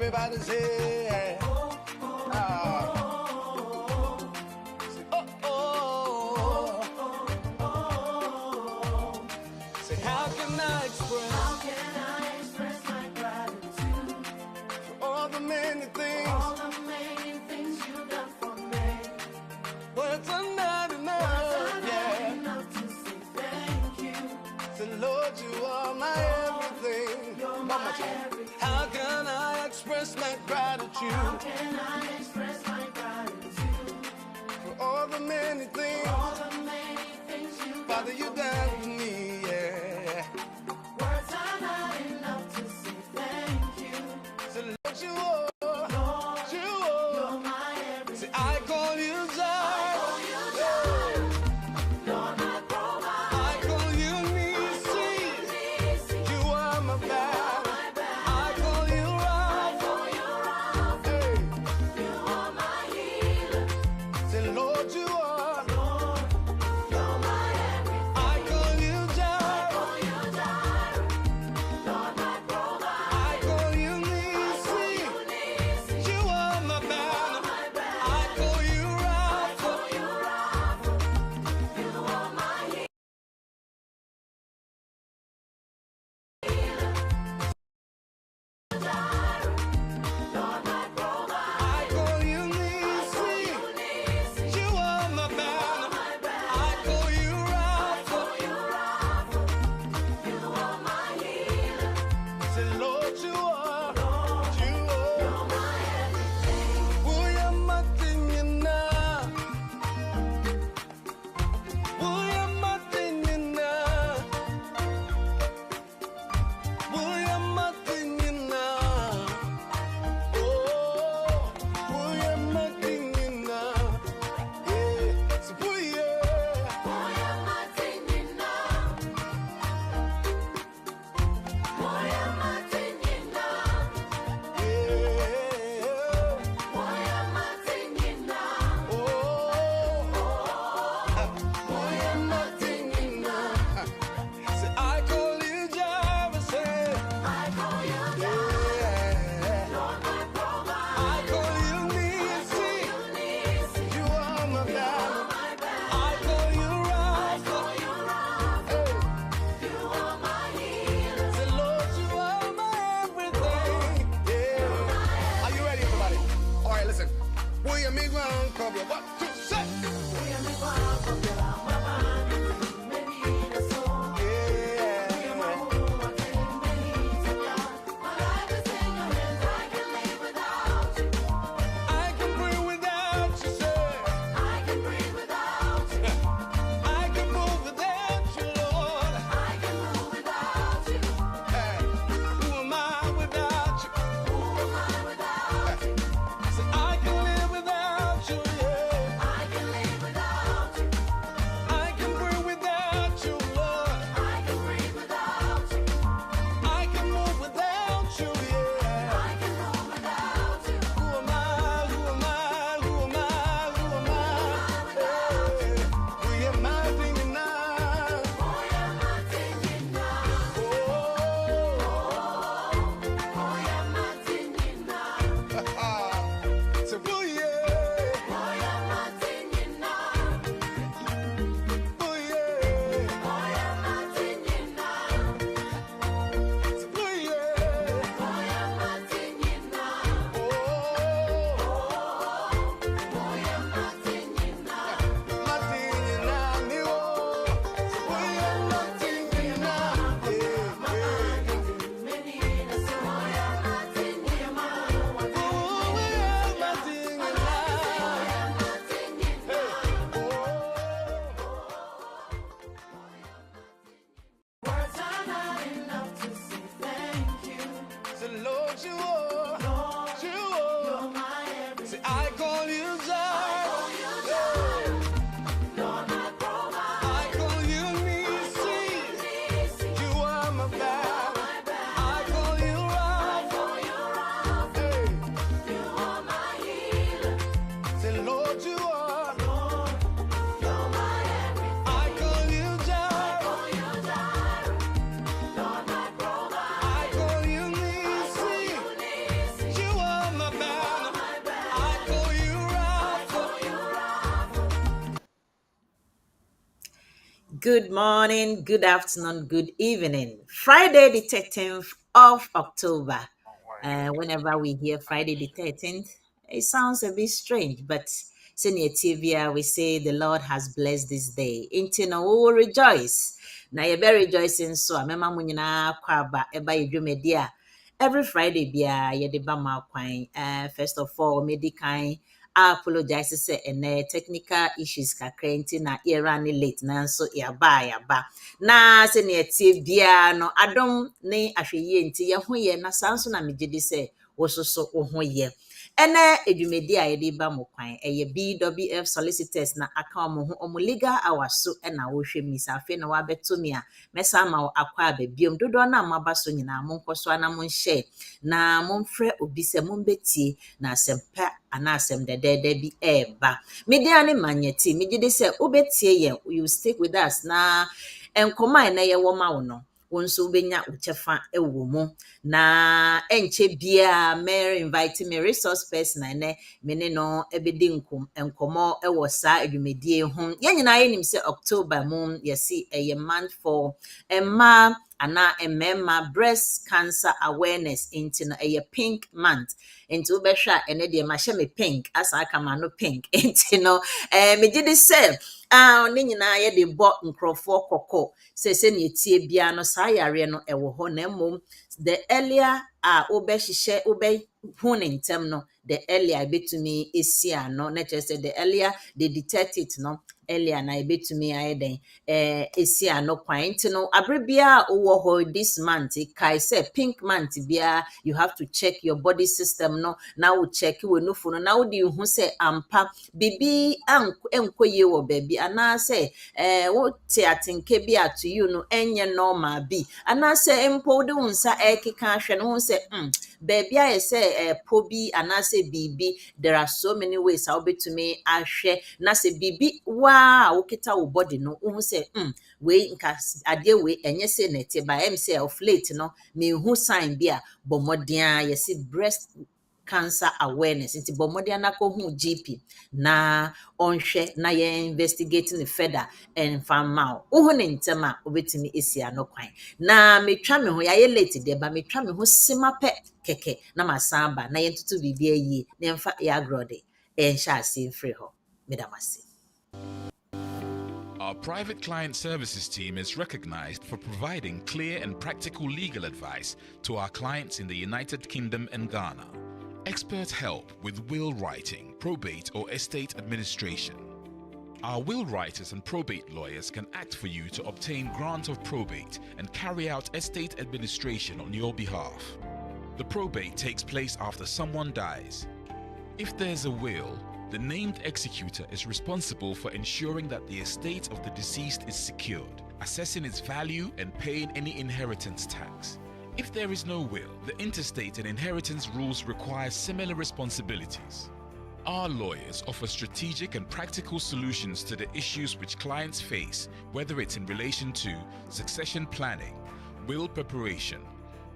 Everybody say, say, how can I express my gratitude for all the many things you've done for me? Words are not enough to say thank you. Say, Lord, you are my everything. You're my everything. How can I express my gratitude? How can I express my gratitude for all the many things you've Father, you done for me, yeah. Words are not enough to say thank you. So Lord, you are, Lord, you're my everything. Say, I call you Jireh, Lord, my provider. I call you Nisi, you are my banner. I can Good morning, good afternoon, good evening. Friday the 13th of October. Whenever we hear Friday the 13th, it sounds a bit strange, but senior TV, we say the Lord has blessed this day. Into no, we will rejoice. Now you're very rejoicing, so I'm kwaba eba idwumedi every Friday bia ye de ba ma kwan. First of all, medical I apologize say technical issues kakra nti na era ne late nanso yaba na se ne tie bia no adom ne ahweye nti ye ho ye na sanso na megede se wo soso wo ho ye ene edwumedi a ye de ba mo kwan eye BWF Solicitors na aka mo ho omo legal hours so na wo hwe mi safe na wa beto mi a mesa ma akwa ababiom dodo na maba so nyina mo nkoso na mo nhye na mo mfrɛ obi se mo betie na asempa ana asem dedede bi eba media ne manyeti megide se obetie ye you stick with us na enkoma na ye wo ma wo no wo nso benya uchefa ewo mu na enche bia me invite me resource person na me ne no ebedi enkomo ewo sa edwumedie ho ye nyina ye nim se October mu yesi eye month for emma ana emema breast cancer awareness into a pink month into besha ene de ma hye me pink asa aka ma no pink into no me gidi se ne nyina ye de bo nkrofo kokko se ne tie bia no sa yare no ewo ho na mom the earlier obehye hunentem no the earlier betumi esia no na say the earlier they detect it no earlier na betumi ayeden esia no kwant no abrebia owo ho this month kai say pink month bia you have to check your body system no now check we no for no now di hu say ampa bibi enkoye wo baby ana say wo te atenke bia to you no enye normal bi ana say empo de unsa ekeka hwe no say baby I say pobi ana say bibi there are so many ways how betumi ahwe na say bibi wa okita wo body no hu say we nka ade we enye say na te ba em say of late no me hu sign bia bomodia yesi breast cancer awareness nti bomodia na ko hu GP na onhwe na ye investigating further and farm out hu ne ntema obetimi esia no kwan na metwa me ho ya ye late de ba metwa me ho simape keke na masamba na ye ntutu bibia yi na mfa ya agrode sha ase free ho medamase. Our private client services team is recognized for providing clear and practical legal advice to our clients in the United Kingdom and Ghana. Expert help with will writing, probate or estate administration. Our will writers and probate lawyers can act for you to obtain grant of probate and carry out estate administration on your behalf. The probate takes place after someone dies. If there's a will, the named executor is responsible for ensuring that the estate of the deceased is secured, assessing its value and paying any inheritance tax. If there is no will, the interstate and inheritance rules require similar responsibilities. Our lawyers offer strategic and practical solutions to the issues which clients face, whether it's in relation to succession planning, will preparation,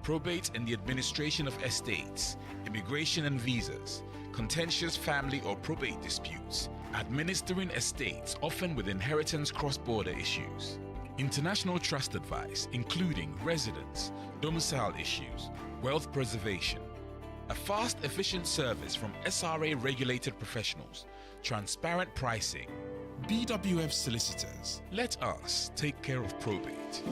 probate and the administration of estates, immigration and visas, contentious family or probate disputes, administering estates often with inheritance cross-border issues, international trust advice including residence, domicile issues, wealth preservation, a fast, efficient service from SRA-regulated professionals, transparent pricing. BWF Solicitors, let us take care of probate.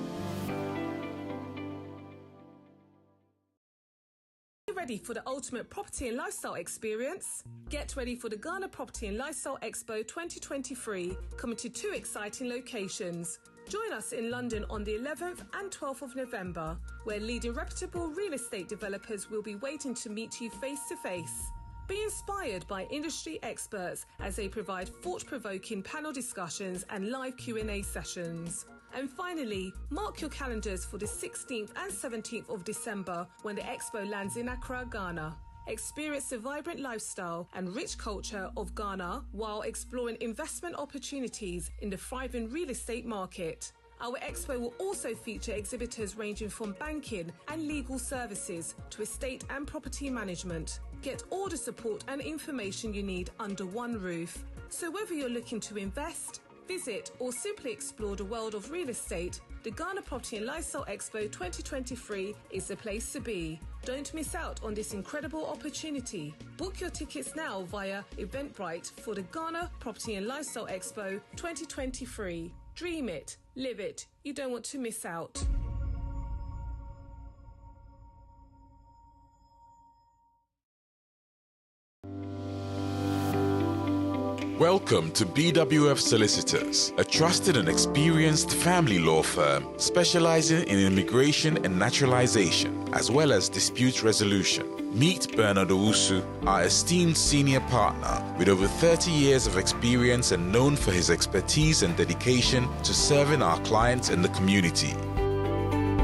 Ready for the ultimate property and lifestyle experience? Get ready for the Ghana Property and Lifestyle Expo 2023, coming to 2 exciting locations. Join us in London on the 11th and 12th of November, where leading reputable real estate developers will be waiting to meet you face to face. Be inspired by industry experts as they provide thought-provoking panel discussions and live Q&A sessions. And finally, mark your calendars for the 16th and 17th of December when the Expo lands in Accra, Ghana. Experience the vibrant lifestyle and rich culture of Ghana while exploring investment opportunities in the thriving real estate market. Our expo will also feature exhibitors ranging from banking and legal services to estate and property management. Get all the support and information you need under one roof. So whether you're looking to invest, Visit or simply explore the world of real estate, the Ghana Property and Lifestyle Expo 2023 is the place to be. Don't miss out on this incredible opportunity. Book your tickets now via Eventbrite for the Ghana Property and Lifestyle Expo 2023. Dream it, live it. You don't want to miss out. Welcome to BWF Solicitors, a trusted and experienced family law firm specializing in immigration and naturalization, as well as dispute resolution. Meet Bernard Owusu, our esteemed senior partner with over 30 years of experience and known for his expertise and dedication to serving our clients and the community.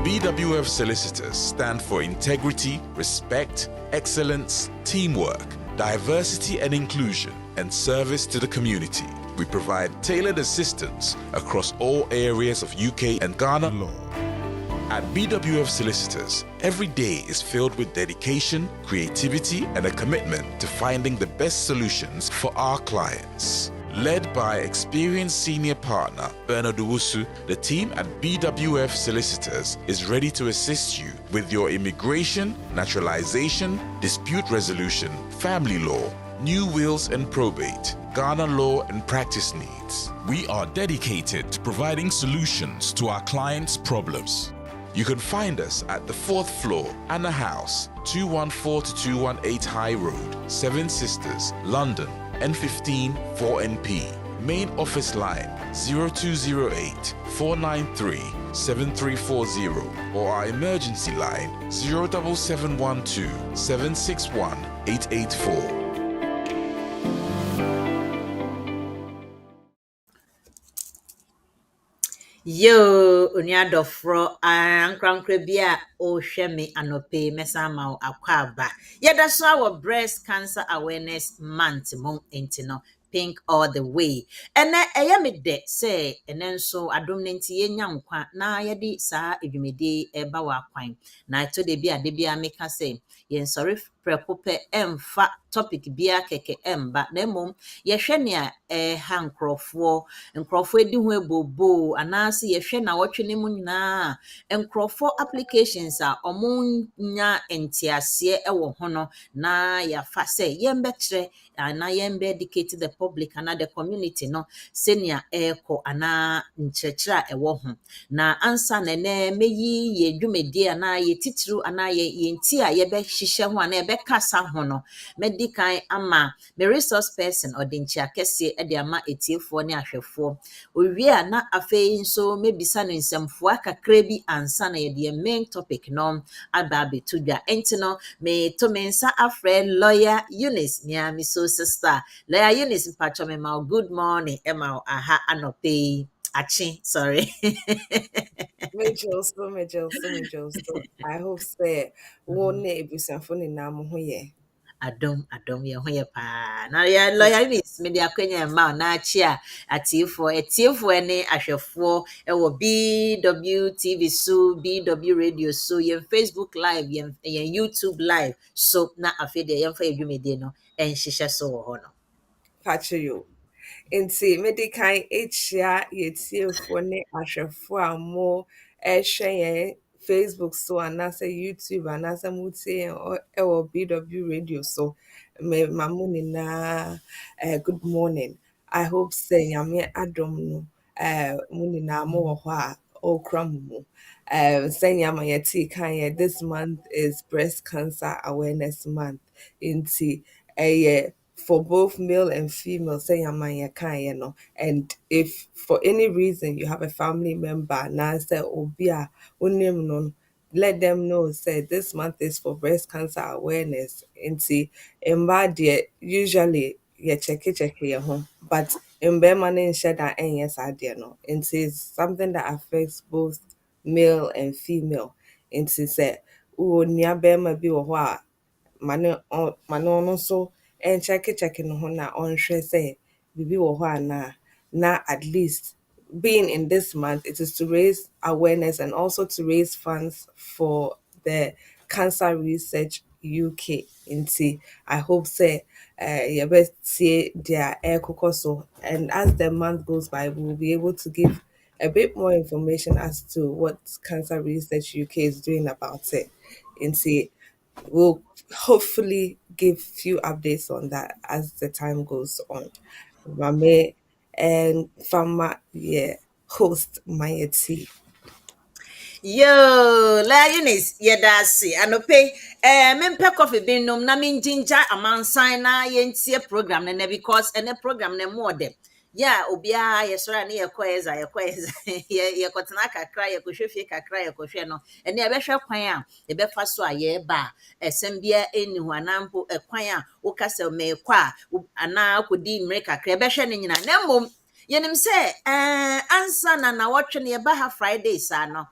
BWF Solicitors stand for integrity, respect, excellence, teamwork, diversity and inclusion, and service to the community. We provide tailored assistance across all areas of UK and Ghana law. At BWF Solicitors, every day is filled with dedication, creativity, and a commitment to finding the best solutions for our clients. Led by experienced senior partner Bernard Owusu, the team at BWF Solicitors is ready to assist you with your immigration, naturalization, dispute resolution, family law, new wills and probate, Ghana law and practice needs. We are dedicated to providing solutions to our clients' problems. You can find us at the 4th floor, Anna House, 214 to 218 High Road, Seven Sisters, London, N15 4NP. Main office line 0208 493 7340 or our emergency line 07712 761 884. Yo, Unyadofro, Ankrankre Bia, O Shemi Anope, Mesama, Akwaba. Yeah, that's our Breast Cancer Awareness Month, Mount Intino, Pink all the way. And I am a de say, and then so I don't need to yam qua, na yadi sa, if you may de a bawa quine. Na to de bia, de bia make her say, yen sorry, precope fa topic bia keke but ne mom, yeshenia hankrofo, and Crawford do bobo, and Nancy yeshena watching him na, and Crawford applications are omunya entiasie ewo hono, na ya fa say, yembetre, and I am dedicated the public and the community no senior echo ana nchechra ewo ho na ansa nene meyi ye dwumedi ana ye titru ana ye nti a ye be hihye ho ana ye be kasa ho no medical ama me resource person odinchi akese e de ama etiefo ne ahwefo owie a na afei nso mebisa no nsemfo akakra bi ansa na ye de main topic no aba betudwa enti no me to mensa afre lawyer Eunice Miami so sister lawyer Eunice mpacho me ma good morning Emma aha anope achi sorry Major, so. I hope say one ebusafo ni na mo ho ye. adom ye ho ye pa na ya lawyer Eunice me dia kwanya ma na achi a atiefo ne ahwefo e wo BWTV so BW radio so ye Facebook live ye YouTube live so na afi de ye fa edwumede no enhihye so wo ho no Pacho yo. Nti medical echia yetiefo ne ahwefo a mo ehwe ye Facebook so anase YouTube anase mutie e wo BW radio so me mamuni na good morning. I hope say nyame adom no muni na mo wo ho a okra mu. Say nyama yeti kan ye this month is breast cancer awareness month. Nti for both male and female, say no. And if for any reason you have a family member, now say obia unim let them know say this month is for breast cancer awareness. And see in bad usually check your home. But in Berman shed that yes idea no. And it's something that affects both male and female. And say nia bema bi wo mane ono so check no ho na onhwe say bibi wo ho na at least being in this month it is to raise awareness and also to raise funds for the cancer research UK. Nti I hope say you best see their air so, and as the month goes by, we'll be able to give a bit more information as to what Cancer Research UK is doing about it. Nti we'll hopefully give few updates on that as the time goes on. Mame and Fama, yeah, host my tea. Yo, la Eunice, yɛda ase anɔpɛ mempɛ coffee bi nom na mengyingya amansan na yɛntie program no na because ɛnɛ program no mu ɔdɛ obiara yɛsɔre a ne yɛkɔ yɛkɔtena kakra yɛkɔhwɛ fie kakra yɛkɔhwɛ no ɛne yɛbɛhwɛ kwan a yɛbɛfa so a yɛreba a ɛsɛm biara ɛnni ho anaa mpo ɛkwan a woka sɛ mɛɛkɔ a anaa kɔdi mmere kakra yɛbɛhwɛ no nyinaa na mmom yɛnim sɛ ansa na wɔtwe no yɛba ha Friday saa no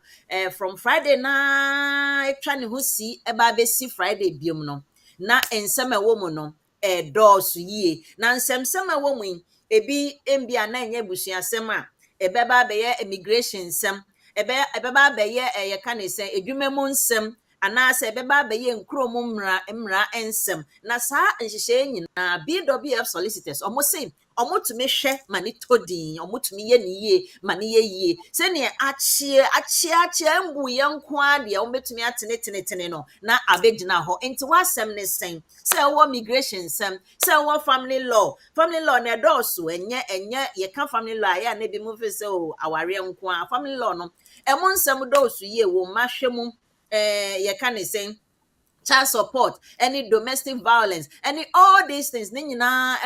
from Friday na etwa ne ho si eba besi Friday biom no na ensɛm a ɛwɔ mu no dɔɔso yie na nsɛmsɛm a ɛwɔ mu yi ebi mbia na ɛnyɛ busuasɛm a ɛbɛba abɛyɛ immigration nsɛm ɛbɛba abɛyɛ yɛka ne sɛ edwuma mu nsɛm anaasɛ ɛbɛba abɛyɛ nkurom mmara nsɛm na saa nhyehyɛ nyinaa BWF Solicitors ɔmo se ɔmo tumi hwɛ ma ne todin ɔmo tumi yɛ ne yie ma ne yɛ yie sɛnea akyea mbu yɛn nko a deɛ ɔmo betumi atene no na abɛgyina hɔ nti wasɛm ne sɛn sɛ ɛwɔ migration nsɛm sɛ ɛwɔ family law na ɛdɔɔso ɛnyɛ yɛka family law a yɛ a na ebi mu fi sɛ o awareɛ nko a family law no ɛmo nsɛm dɔɔso yie wɔ mma hwɛ mu yɛka ne sɛn child support, any domestic violence, any all these things. Ne nyinaa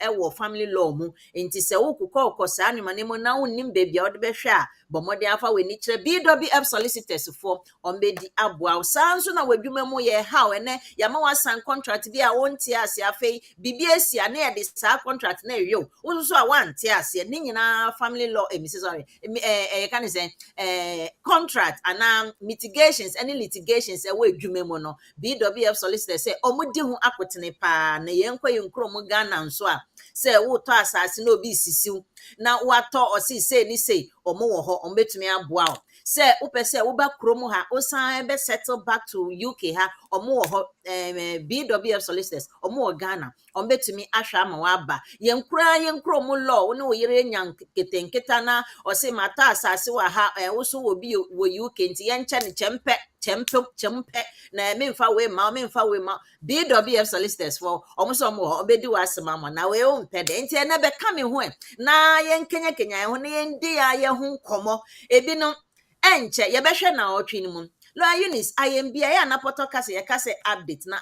ɛwɔ family law mu. Nti sɛ wokɔ saa nneɛma ne mu na wonnim baby a wode bɛhwɛ a bɔmmɔden afa w'ani kyerɛ BWF Solicitors for ɔmbɛdi aboa. Saa nso na w'adwuma mu yɛ how ɛnɛ yɛma wasan contract bi a wonte ase afei bibi esi a na yɛde saa contract na ɛyɛ wo nso a wante ase ne nyinaa family law yɛka ne sɛ contract ana mitigations any litigations ɛwɔ adwuma mu no BWF Solicitors say omudi ho akotene pa na yenkɔ yenkro mu Ghana nso a sɛ wotɔ asase na obi sisiw na watɔ osi say ni say omo wɔ hɔ ombetumi aboa o sɛ wopɛ sɛ woba krom ha osan be settle back to UK ha omo wɔ hɔ BWF Solicitors omo wɔ Ghana ombetumi ahwɛ ama waba yenkro mu law ne wo yere nya ketenketa na osi mata asase wa ha wo so wo bi wɔ UK nti yenkyɛ ne kyempɛ na memfa we ma BWF Solicitors for almost obedi wasema ma na we ompɛ de nti na bɛka me ho na yenkenya ho na yendi a ye ho komo ebi no enche yɛbɛhwɛ na ɔtwe ni mu lo Eunice ayembia ya na poto kase ye kase update na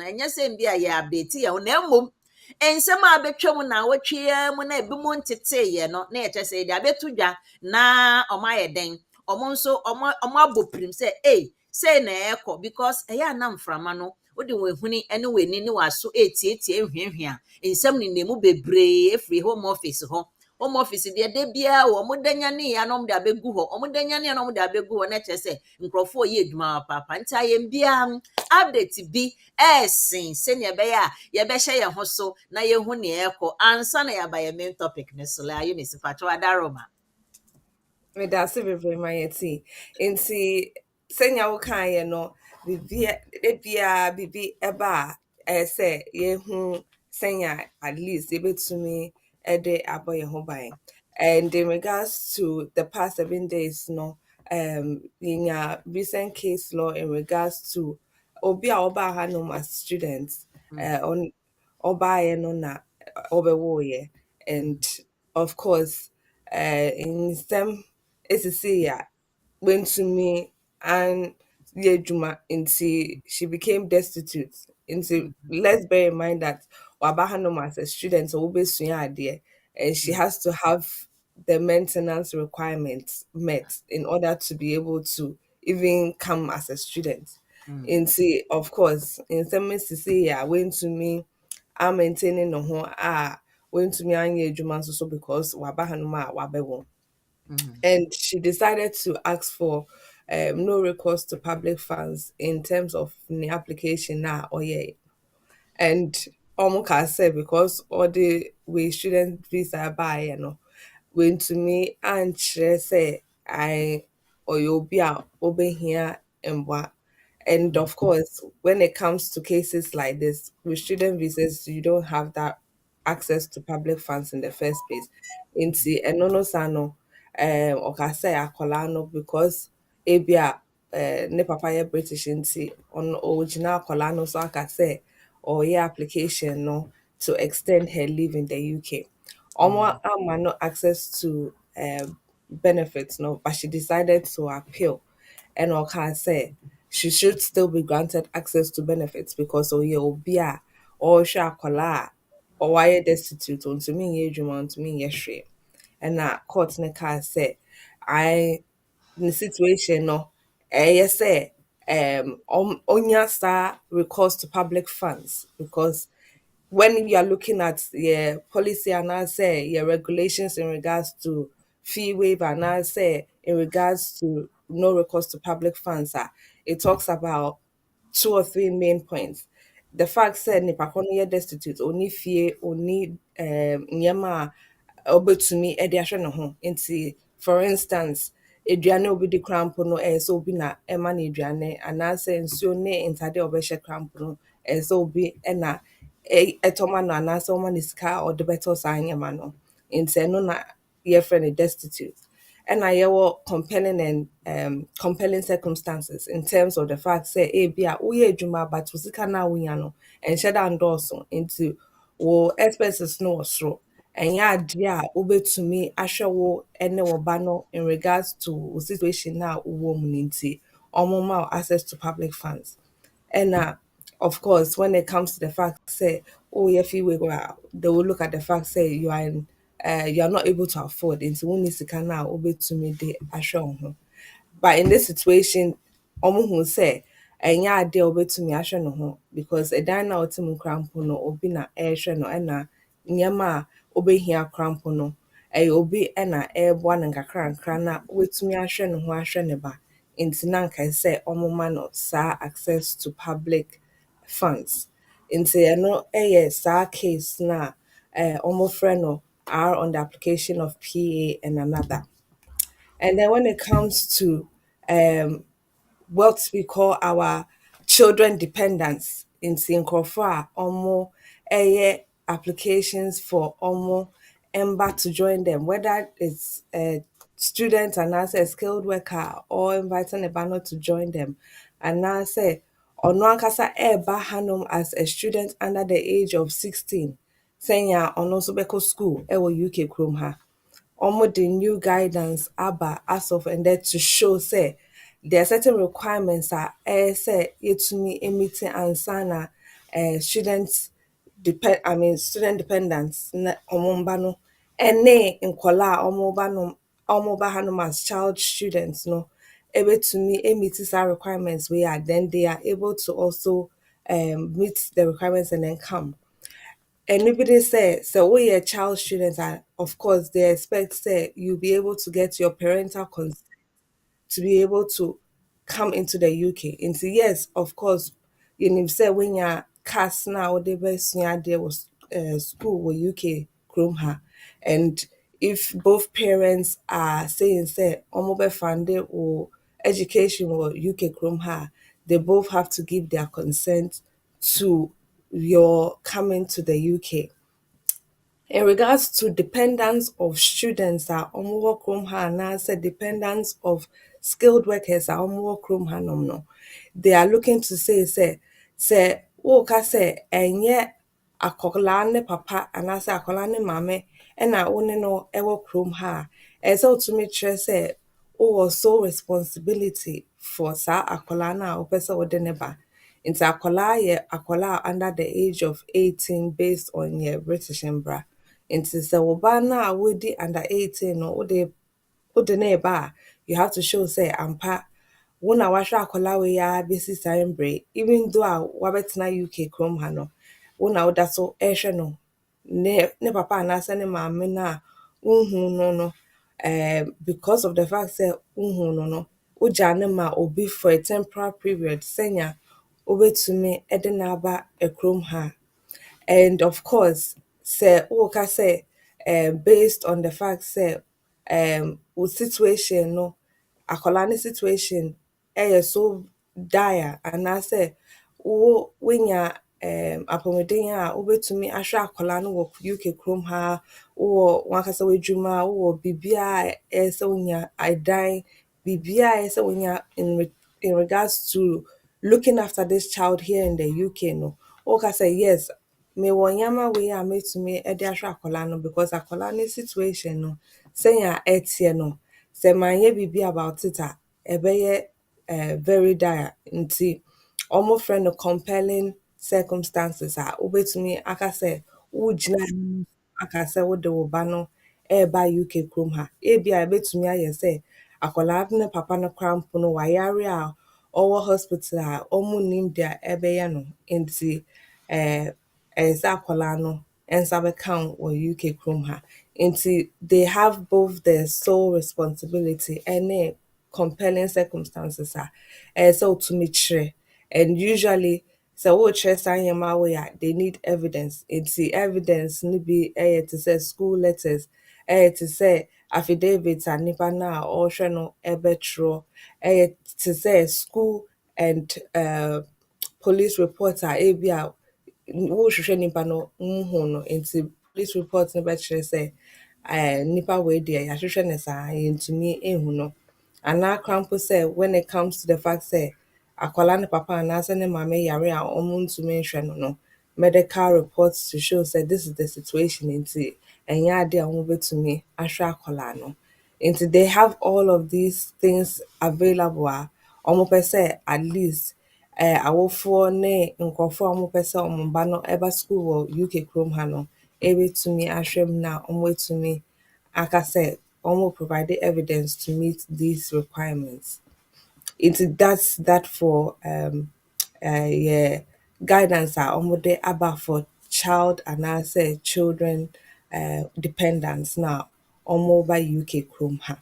enye se mbia ye update ye ho na mmom ensɛm a betwam na wɔtwe mu na ebi mu ntete ye no na yɛkyɛ sɛ de abetu dwa na ɔmo ayɛ den ɔmo nso ɔmo aboprim sɛ say na ɛkɔ because ɛyɛ anam frama no wode wehuni ɛne weni ne waso etietie hwehwea nsɛm ne nemu bebree efiri home office deɛ de bia wo mo danya ne ya no mo da begu hɔ ɔmo danya ne ya no mo da begu hɔ na kyerɛ sɛ nkrɔfo yɛ adwuma papa nti ayɛ bia update bi ɛsen sɛ ne ɛbɛyɛ a yɛbɛhyɛ yɛn ho so na yɛhu ne ɛkɔ ansa na yɛaba yɛ main topic ne so la Eunice patro adaroma Me da se bebree ma yɛti nti sɛnya wo kan yɛ no bibi ɛba a sɛ yɛhu sɛnya at least yɛbɛtumi ɛde abɔ yɛn ho ban and in regards to the past 7 days no in a recent case law in regards to obi a ɔbaa ha no as students on ɔbaayɛ no na ɔbɛwɔɔyɛ and of course in some esisi went to me and Juma into she became destitute. Into let's bear in mind that Wabahanoma as a student so there and she has to have the maintenance requirements met in order to be able to even come as a student. Into of course in some instances went to me I'm maintaining no home went to me and Juma so because Wabahanoma Wabewo. And she decided to ask for no recourse to public funds in terms of the application now or yeah. And Omuka said because all the way student visa buy went to me and she said I or you'll be out over here and what And of course, when it comes to cases like this, with student visas, you don't have that access to public funds in the first place. Inti enono sano okase akola no because ebia ne papa ye British inti on original akola no so akase or ye application no to extend her leave in the UK. Omo ama no access to benefits no, but she decided to appeal and can say she should still be granted access to benefits because obi a ɔrehwɛ akwadaa or wayɛ destitute ɔntumi nyɛ adwuma ɔntumi nyɛ hwee ɛna court ne kaa sɛ I ne situation no ɛyɛ sɛ ɔnya saa recourse to public funds because when you are looking at your policy and I say your regulations in regards to fee waiver and I say in regards to no recourse to public funds, it talks about two or three main points. The fact said nipa kono ye destitute only fee only nyama obetumi e de ahwe ne ho nti for instance aduane obi di cramp no so obi na e ma na aduane anase nsuo ne ntade obehye cramp no so obi na ɛtɔma no anaasɛ ɔma no sika a ɔde bɛtɔ saa nyɛma no nti ɛno na yɛfrɛ no destitute ɛna yɛwɔ compelling and compelling circumstances in terms of the fact sɛ ebi a woyɛ adwuma but wo sika no a wonya no ɛnhyɛ da ndɔɔso nti wo expenses no wɔ soro ɛnyɛ adeɛ a wobɛtumi ahwɛ wo ne wo ba no in regards to wo situation na wowɔ mu no nti ɔmo ma wo access to public funds ɛna of course, when it comes to the fact, say, oh, if you will, they will look at the fact, say, you are not able to afford it. So, when you can now, obey to me, they assure. But in this situation, ɔmo hu sɛ ɛnyɛ adeɛ a obetumi ahwɛ ne ho because ɛdan na ɔte mu koraa mpo no obi na ɛrehwɛ no ɛna nneɛma a obehia koraa mpo no ɛyɛ obi ɛna ɛreboa no nkakrankra na obetumi ahwɛ ne ho ahwɛ ne ba nti na nka sɛ ɔmo ma no saa access to public funds nti ɛno ɛyɛ saa case na ɔmo frɛ no are on the application of PA and another. And then when it comes to what we call our children dependents in Sinkrofra, Omo applications for Omo Ember to join them, whether it's a student and as a skilled worker or inviting a banner to join them. And I say, Ono ankasa eba hanum as a student under the age of 16, saying ya ono subeko school, ewo UK krom ha almost the new guidance aba as of and there to show say there are certain requirements that say yet to me meeting and sana students depend student dependence na omomba no ene nkola omoba hanum as child students no able to me meet our requirements we are then they are able to also meet the requirements and then come and nobody say so we are child students and of course they expect say you'll be able to get your parental consent to be able to come into the UK. Into yes, of course, you need say when you're cast now the best there was school with UK Chrome ha. And if both parents are saying say omobe funded or education or UK Chrome ha, they both have to give their consent to your coming to the UK. In regards to dependence of students work home and said dependence of skilled workers work home no, they are looking to say woka say enye akola ne papa anase akola ne mame na one no ewo chrome ha so to me say oh so responsibility for sa akola na opese wode ne ba nti akola under the age of 18 based on your British embra nti sɛ wo ba no a wodi under 18 no wode ne ba a you have to show say ampa wo na wahwɛ akola wei a besi saa mbrɛ even though a wabɛtena UK kurom ha no wo na woda so ɛhwɛ no ne papa anaasɛ ne maame no a wohu no no because of the fact say wohu no no wogya ne ma obi for a temporary period sɛnya wobɛtumi de no aba kurom ha and of course say woka say based on the fact say wo situation no akola ne situation so dire anaasɛ wonya apɔmuden a wobɛtumi ahwɛ akwadaa no wɔ UK kurom ha, wowɔ w'ankasa w'adwuma, wowɔ biribiara a ɛyɛ sɛ wonya ɛdan, biribiara a ɛyɛ sɛ wonya in regards to looking after this child here in the UK no, woka sɛ yes, mewɔ nneɛma wei a mɛtumi de ahwɛ akwadaa no because akwadaa no situation no sɛnea ɛteɛ no, sɛ manyɛ biribi about it a, ɛbɛyɛ very dire nti frɛ no compelling circumstances a wobɛtumi aka sɛ wogyina anim aka sɛ wode wo ba no ɛreba UK kurom ha. Ebia ɛbɛtumi ayɛ sɛ akwadaa no ne papa no koraa mpo no wayare a ɔwɔ hospital a nnim deɛ ɛbɛyɛ no nti ɛyɛ sɛ akwadaa no nsa bɛka wo wɔ UK kurom ha. Nti they have both the sole responsibility ne compelling circumstances a ɛyɛ sɛ wotumi kyerɛ. And usually sɛ worekyerɛ saa nneɛma wei a they need evidence. Nti evidence no bi yɛ te sɛ school letters, ɛyɛ te sɛ affidavit a nipa no a ɔrehwɛ no bɛtwerɛ, ɛyɛ te sɛ school and police report a ebi a wohwehwɛ nipa no nhu no nti police report no bɛkyerɛ sɛ nipa wei deɛ yɛahwehwɛ no saa yɛntumi nhu no. Anaa koraa mpo sɛ when it comes to the fact sɛ akwadaa ne papa anaasɛ ne maame yare a ntumi nhwɛ no no, medical reports to show sɛ this is the situation nti ɛnyɛ ade a wɔbɛtumi ahwɛ akwadaa no. Nti they have all of these things available a wɔpɛ sɛ at least awofoɔ ne nkurɔfoɔ a wɔpɛ sɛ wɔn ba no ɛba school wɔ UK kurom ha no ɛbɛtumi ahwɛ mu na wɔatumi aka sɛ wɔn provide evidence to meet these requirements. That's that for yeah, guidance a wɔde aba for child anaasɛ children dependents na wɔba UK kurom ha.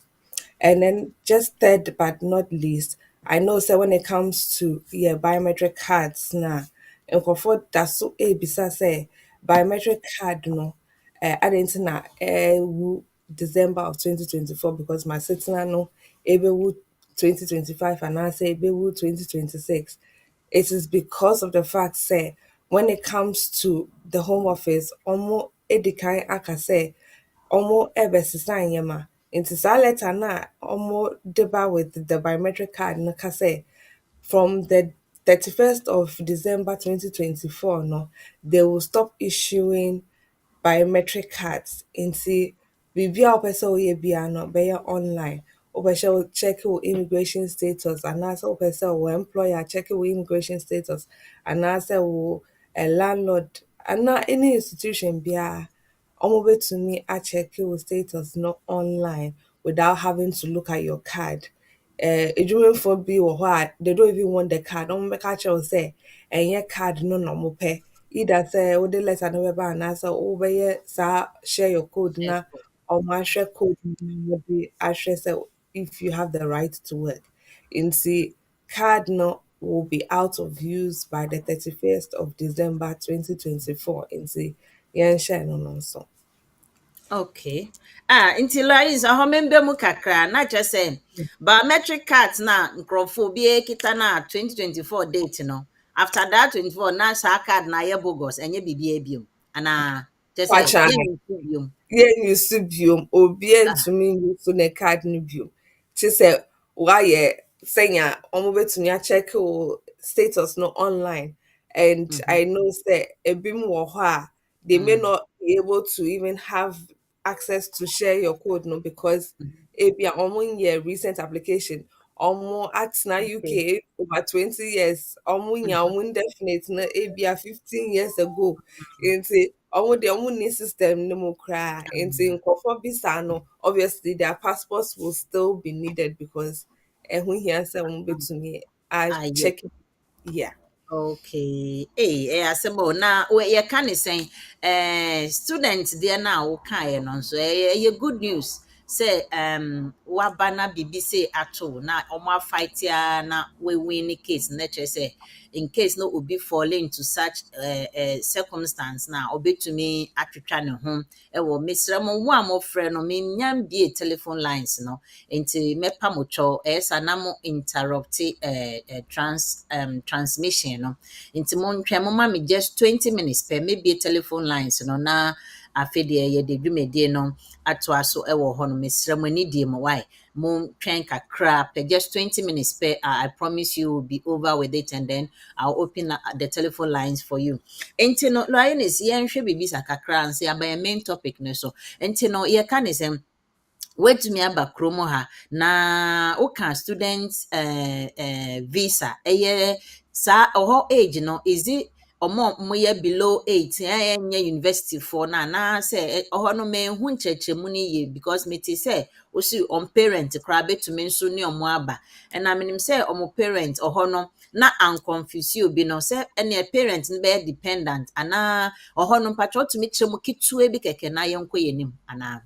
And then just third but not least, I know so when it comes to biometric cards na nkurɔfoɔ da so ebisa sɛ biometric card no adɛn nti na ɛwu December of 2024 because my setena no ɛbɛwu 2025 anaasɛ ɛbɛwu 2026. It is because of the fact say when it comes to the Home Office, ɔmo edi kan aka sɛ ɔmo ɛbɛsesa nneɛma. Nti saa letter na ɔmo de ba with the biometric card no ka sɛ from the 31st of December 2024 no, they will stop issuing biometric cards. Nti biribi a wopɛ sɛ woyɛ biara no bɛyɛ online. Wopɛ wo check wo immigration status anaasɛ wopɛ sɛ wo employer check wo immigration status anaasɛ wo landlord anaa any institution biara ɔmo bɛtumi acheck wo status no online without having to look at your card. Edwumayɛfoɔ bi wɔ hɔ a they don't even want the card. Ɔmo bɛka kyerɛ wo sɛ ɛnyɛ card no na ɔmo pɛ. Either sɛ wode letter no bɛba anaasɛ wobɛyɛ saa share your code na ɔmo ahwɛ code no na wɔde ahwɛ sɛ if you have the right to work. Nti card no will be out of use by the 31st of December 2024. Nti yɛnhyɛ no no nso. Okay. Nti Lois, aho membe mu kakra na kyerɛ sɛ biometric cards na nkurɔfoɔ bi ekita na 2024 date no. After that 24 na saa card na yɛ bogus, ɛnyɛ biribi biom. Ana kyerɛ sɛ biom. Yɛnyusu biom, obi ntumi yusu ne card no biom. Kyerɛ sɛ wayɛ sɛnya ɔmo bɛtumi acheck wo status no online. And I know say ebimu wɔ hɔ a they may not be able to even have access to share your code no because ebia ɔmo nyɛ recent application ɔmo atena UK over 20 years ɔmo nya ɔmo indefinite no ebia 15 years ago nti ɔmo de ɔmo ni system no mu koraa nti nkurɔfoɔ bisa no obviously their passports will still be needed because ɛho hia sɛ ɔmo betumi check it. Yeah. Okay. Asɛm o na yɛka ne sɛn student deɛ na wokaeɛ no nso ɛyɛ good news say wabana bibi say ato na omo fight ya na we win case na say in case no obi fall into such circumstance na obetumi atwetwa ne ho e wo mesra mo wo amofre no me nyam bi telephone lines no enti mepa mo cho esa na mo interrupt transmission no enti mo ntwe mo ma me just 20 minutes per maybe telephone lines no na afede ye de dwumedie no ato aso e wo ho no mesra mo ni die mo why mo twen kakra per just 20 minutes per I promise you will be over with it and then I'll open the telephone lines for you. Enti no Eunice yen hwe bibi sakakra nse aba main topic no so. Enti no ye ka ne sem wetumi aba kromo ha na oka student visa sa oho age no is it omo moye below 8 enye university for na say oho no me hu nchechemu ni ye because me ti say o si on parent kra betumi nso ni omo aba and I mean say omo parent oho no na an confuse you bi no say any parent no be dependent ana oho no patro to me chemu kitu bi keke na yenko yenim ana.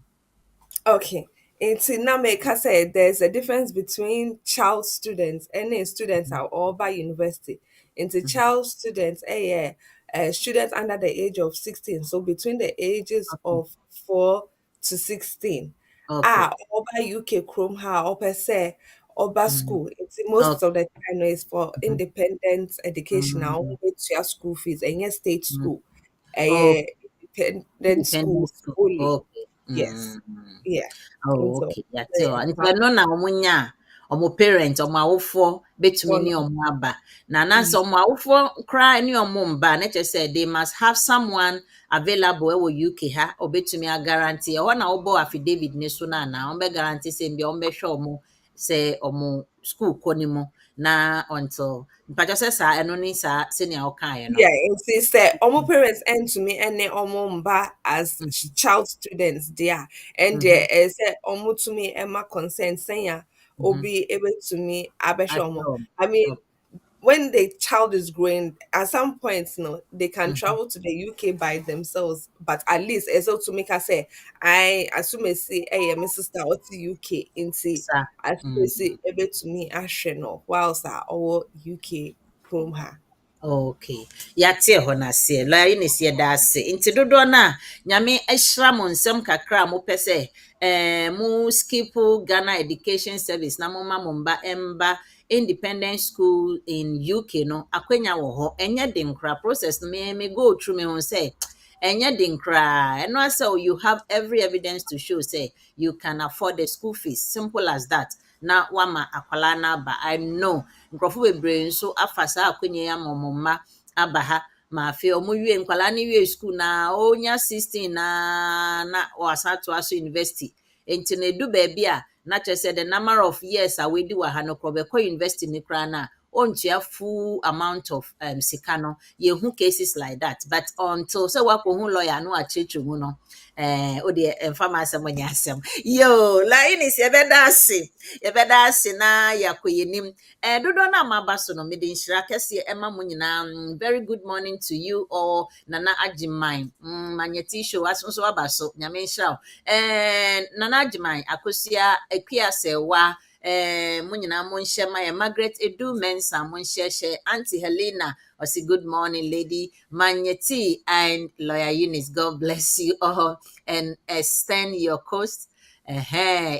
Okay. It's now make us say there's a difference between child students and students are all by university. Into Mhm. child students, students under the age of 16. So between the ages Okay. of 4 to 16. Okay. All by UK Chrome ha or per se or by Mhm. school. It's most of Okay. the time is for Mhm. independent education now Mhm. with your school fees and your state Mhm. school. Oh, Independent independent schools school. only. Okay. Yes. Mm. Yeah. And Oh, so okay. That's they all. And empower no na omunya omo parent omo awofo betumi one. ni omo aba. Na so Ye- omo awofo cry ni omo mba na say they must have someone available e UK ha obetumi a guarantee. Ho na obo affidavit ni so na on be guarantee say mbe on be hwe omo say omo school konimo na until but just say eno ni sa senior okan no. Yeah, and say say almost parents end to me and then almost as Mhm. child students there. And Mhm. there say almost to me and my consent saying or Mhm. be able to me abeshomo. Assume. I mean Okay. when the child is growing, at some points, no, they can Mhm. travel to the UK by themselves. But at least, as well to make us say, I assume I say, hey, my sister, what's the UK in see? Sa. I assume I say, able to me, I no, whilst I or UK Chrome ha. Okay. Yate ho na se. La ni se da ase. Nti dodo na nyame ehra mo nsem kakra mo pese mo skip Ghana Education Service na mo ma mo mba emba independent school in UK no akwanya wo ho. Enye de nkra process no me go through me ho say enye de nkra. Eno ase you have every evidence to show say you can afford the school fees. Simple as that. Na wama akwala na ba I know nkrofo bebre nso afa saa akwanya ya momma aba ha ma afi omo wie nkwala ne wie school na onya 16 na wasa to aso university enti na edu ba bia na kyerɛ the number of years a wedi wa ha no kro be ko university ni kra na ontua full amount of sika no yehu cases like that but until so wakohu lawyer no akyerɛkyerɛ mu no o de emfa asɛm nya asɛm yo la ini se yɛbɛda ase na yɛakɔ yɛnim dodo na maba so no mede nhyira kɛseɛ ɛma mo nyinaa very good morning to you all nana agyeman manyɛti show aso nso aba so nyame nhyira wo nana agyeman akosua akua sɛwa mo nyinaa mo nhyɛ ma yɛ Margaret Edu Mensa mo nhyɛ Auntie Helena say good morning lady Manyeti and lawyer Eunice, God bless you all and extend your coast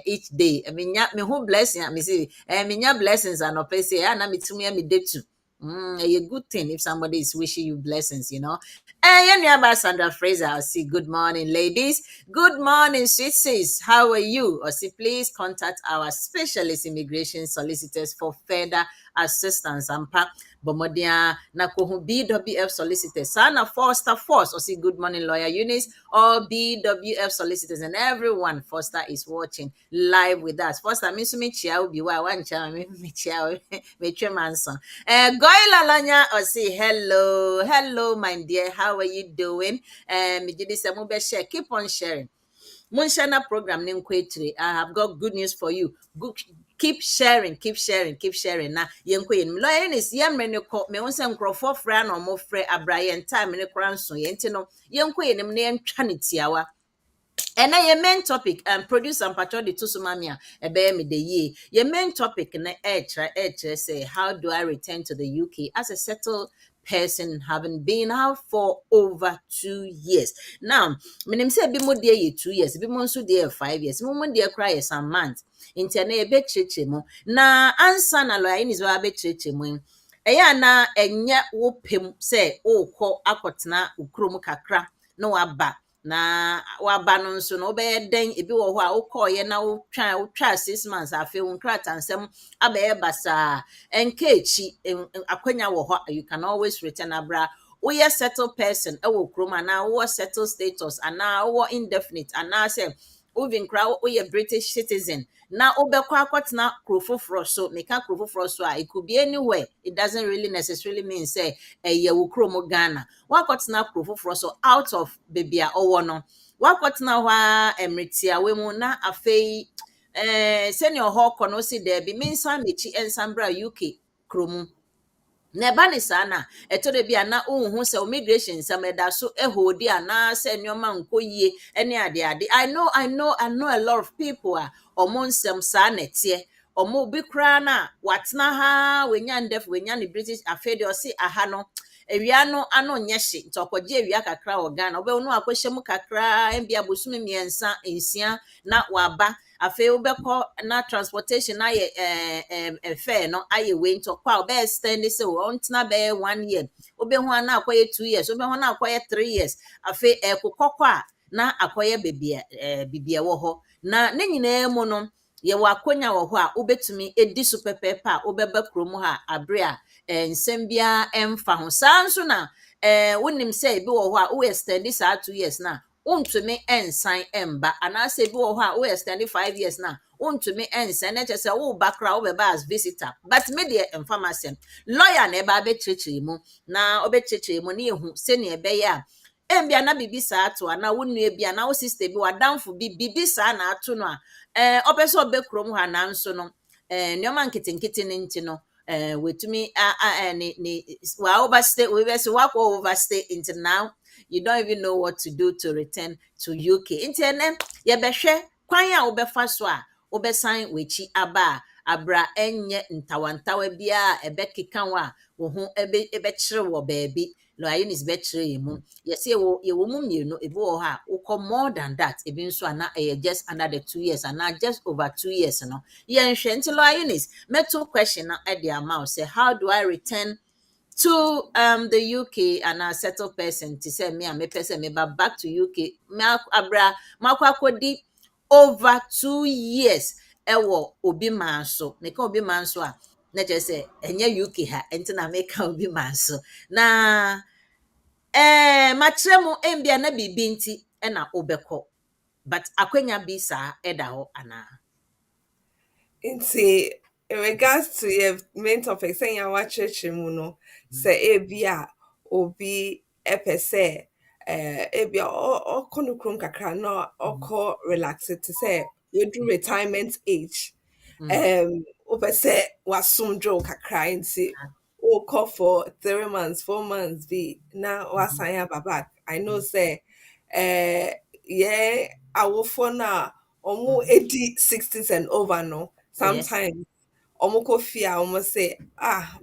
each day. I mean, me who blessing. I mean, see, me blessings are not per se. Na me tumi me de too. A good thing if somebody is wishing you blessings, you know. And yeah, about Sandra Fraser. I'll see. Good morning, ladies. Good morning, sweet sis. How are you? Or see, please contact our specialist immigration solicitors for further assistance. Ampa Bomodia Nakohu BWF Solicitors. Sana Foster Force. Or see, good morning, lawyer Eunice. All BWF solicitors and everyone. Foster is watching live with us. Foster, me so me chia obi wa wan chia me chia me twa manson. Goila Lanya or say hello, my dear. How are you doing? Me jidi se mo be share. Keep on sharing. Monshana program name kwetire. I have got good news for you. Good, keep sharing, keep sharing. Na yenko yen. Lawyer is yamre ne ko me won se nkrofo fra na omo frɛ abraye time ne kora nso ye nti no yenko yen ne ntwa ne tiawa And then your main topic, produce and patron the Tusumamia, a bear me the ye. Your main topic, say, how do I return to the UK as a settled person, having been out for over 2 years? Now, meaning say, be more dear 2 years, be more so dear 5 years, moment dear cry some months. Interne a bit chichimo. Na answer na lawyer is a bit chichimo. Eya na enye wo pem say, oh, call akotna ukrum kakra, no abba. Na waba no nso no obeye den ebi wo ho a wokɔɔyɛ na wotwa 6 months afi wo nkrata nsɛm abɛyɛ basa enkechi akwanya wo ho you can always return abra woyɛ settled person ɛwɔ krom ana wo settled status ana wo indefinite ana sɛ wovin kra woyɛ British citizen na wobɛkɔ akɔtena kuro foforɔ so meka kuro foforɔ so a it could be anywhere it doesn't really necessarily mean say ɛyɛ wo krom Ghana wakɔtena kuro foforɔ so out of baby a ɔwɔ no wakɔtena hɔ a emretia we mu na afei senior hɔ kɔ no si there bi mensa mechi ensambra UK krom na ɛba ne saa na ɛtɔ da bi a na wohu sɛ immigration nsɛm ɛda so ɛhodi anaa sɛ nneɛma nkɔ yie ɛne ade I know a lot of people a ɔmo nsɛm saa na ɛteɛ ɔmo bi koraa na watena ha wenya ndef wenya ne British afei deɛ ɔse aha no awia no ano nyɛ hye nti ɔkɔgye awia kakra wɔ Ghana ɔbɛwo no akɔhyɛ mu kakra mbia bosom mmiɛnsa nsia na waba afei wobɛkɔ na transportation na ayɛ fair no ayɛ wei nti ɔkɔ a ɔbɛyɛ extend sɛ ɔntena bɛyɛ 1 year wobɛhu a na akɔyɛ 2 years wobɛhu na akɔyɛ 3 years afei ɛkokɔkɔ a na akɔyɛ bibia wɔ hɔ na ne nyinaa mu no yɛwɔ akonya wɔ hɔ a wobɛtumi edi so pɛpɛɛpɛ a wobɛba kurom ha abre a nsɛm biara ɛmfa ho saa nso na wonim sɛ ebi wɔ hɔ a wo extend saa 2 years na wontumi ensan emba anaasɛ bi wɔ hɔ a wo extend 5 years na wontumi ensan na kyerɛ sɛ wo ba kra wo bɛba as visitor but me deɛ emfa masɛm lawyer na ɛba abɛkyerɛkyerɛ mu na ɔbɛkyerɛkyerɛ mu ne ehu sɛnea ɛbɛyɛ a embia na bibi saa ato ana wo nua bia na wo sister bi wadamfo bibi saa na ato no a opese obekrom ha na nso no nneoma nketenkete ne nti no wetumi ni wa overstay we be say wa overstay until now you don't even know what to do to return to UK internet ye behwe kwan a obefa so a obesan wechi aba abra enye ntawantawa bia ebekeka wa wo ho ebekire wo baabi no Eunice betray mu yes ye wo mu mienu ebi wo ha wo more than that ebi nso ana just under the 2 years and just over 2 years no ye nhwe nti lo Eunice meto question na e dey amount say how do I return to the UK and a settled person to say me and me person me back to UK me abra makwakodi over 2 years ewo obi manso me ka obi manso a na je say enye UK ha enti na me ka obi manso na matremu embia na bibi nti e na obekọ but akwenya bi saa eda ho ana Nti in regards to your main topic saying ya wakyerɛkyerɛ mu no sɛ ebi a obi ɛpɛ sɛ ebi a ɔkɔ no kurom kakra na ɔkɔ relax te sɛ yɛdu retirement age wopɛ sɛ wasomdwo kakra nti wokɔ for 3 months 4 months bi na wasan aba back I know sɛ yɛ awofoɔ no a ɔmo edi 60s and over no sometimes omoko fia omo say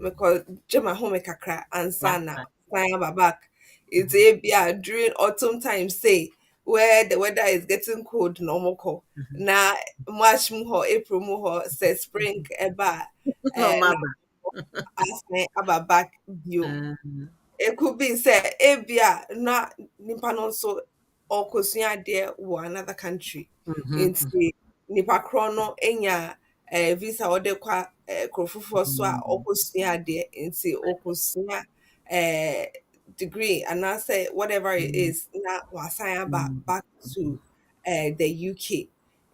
because jema home kakra ansana fire back it's a during autumn time say where the weather is getting cold no moko na March mu ho April mu ho say spring eba no mama asne aba back bio it could be say ebia na nipa no so okosua de wo another country into nipa krono enya visa ode kwa krofofo so a okosua de nti okosua degree and I say whatever it is na wasan back to the UK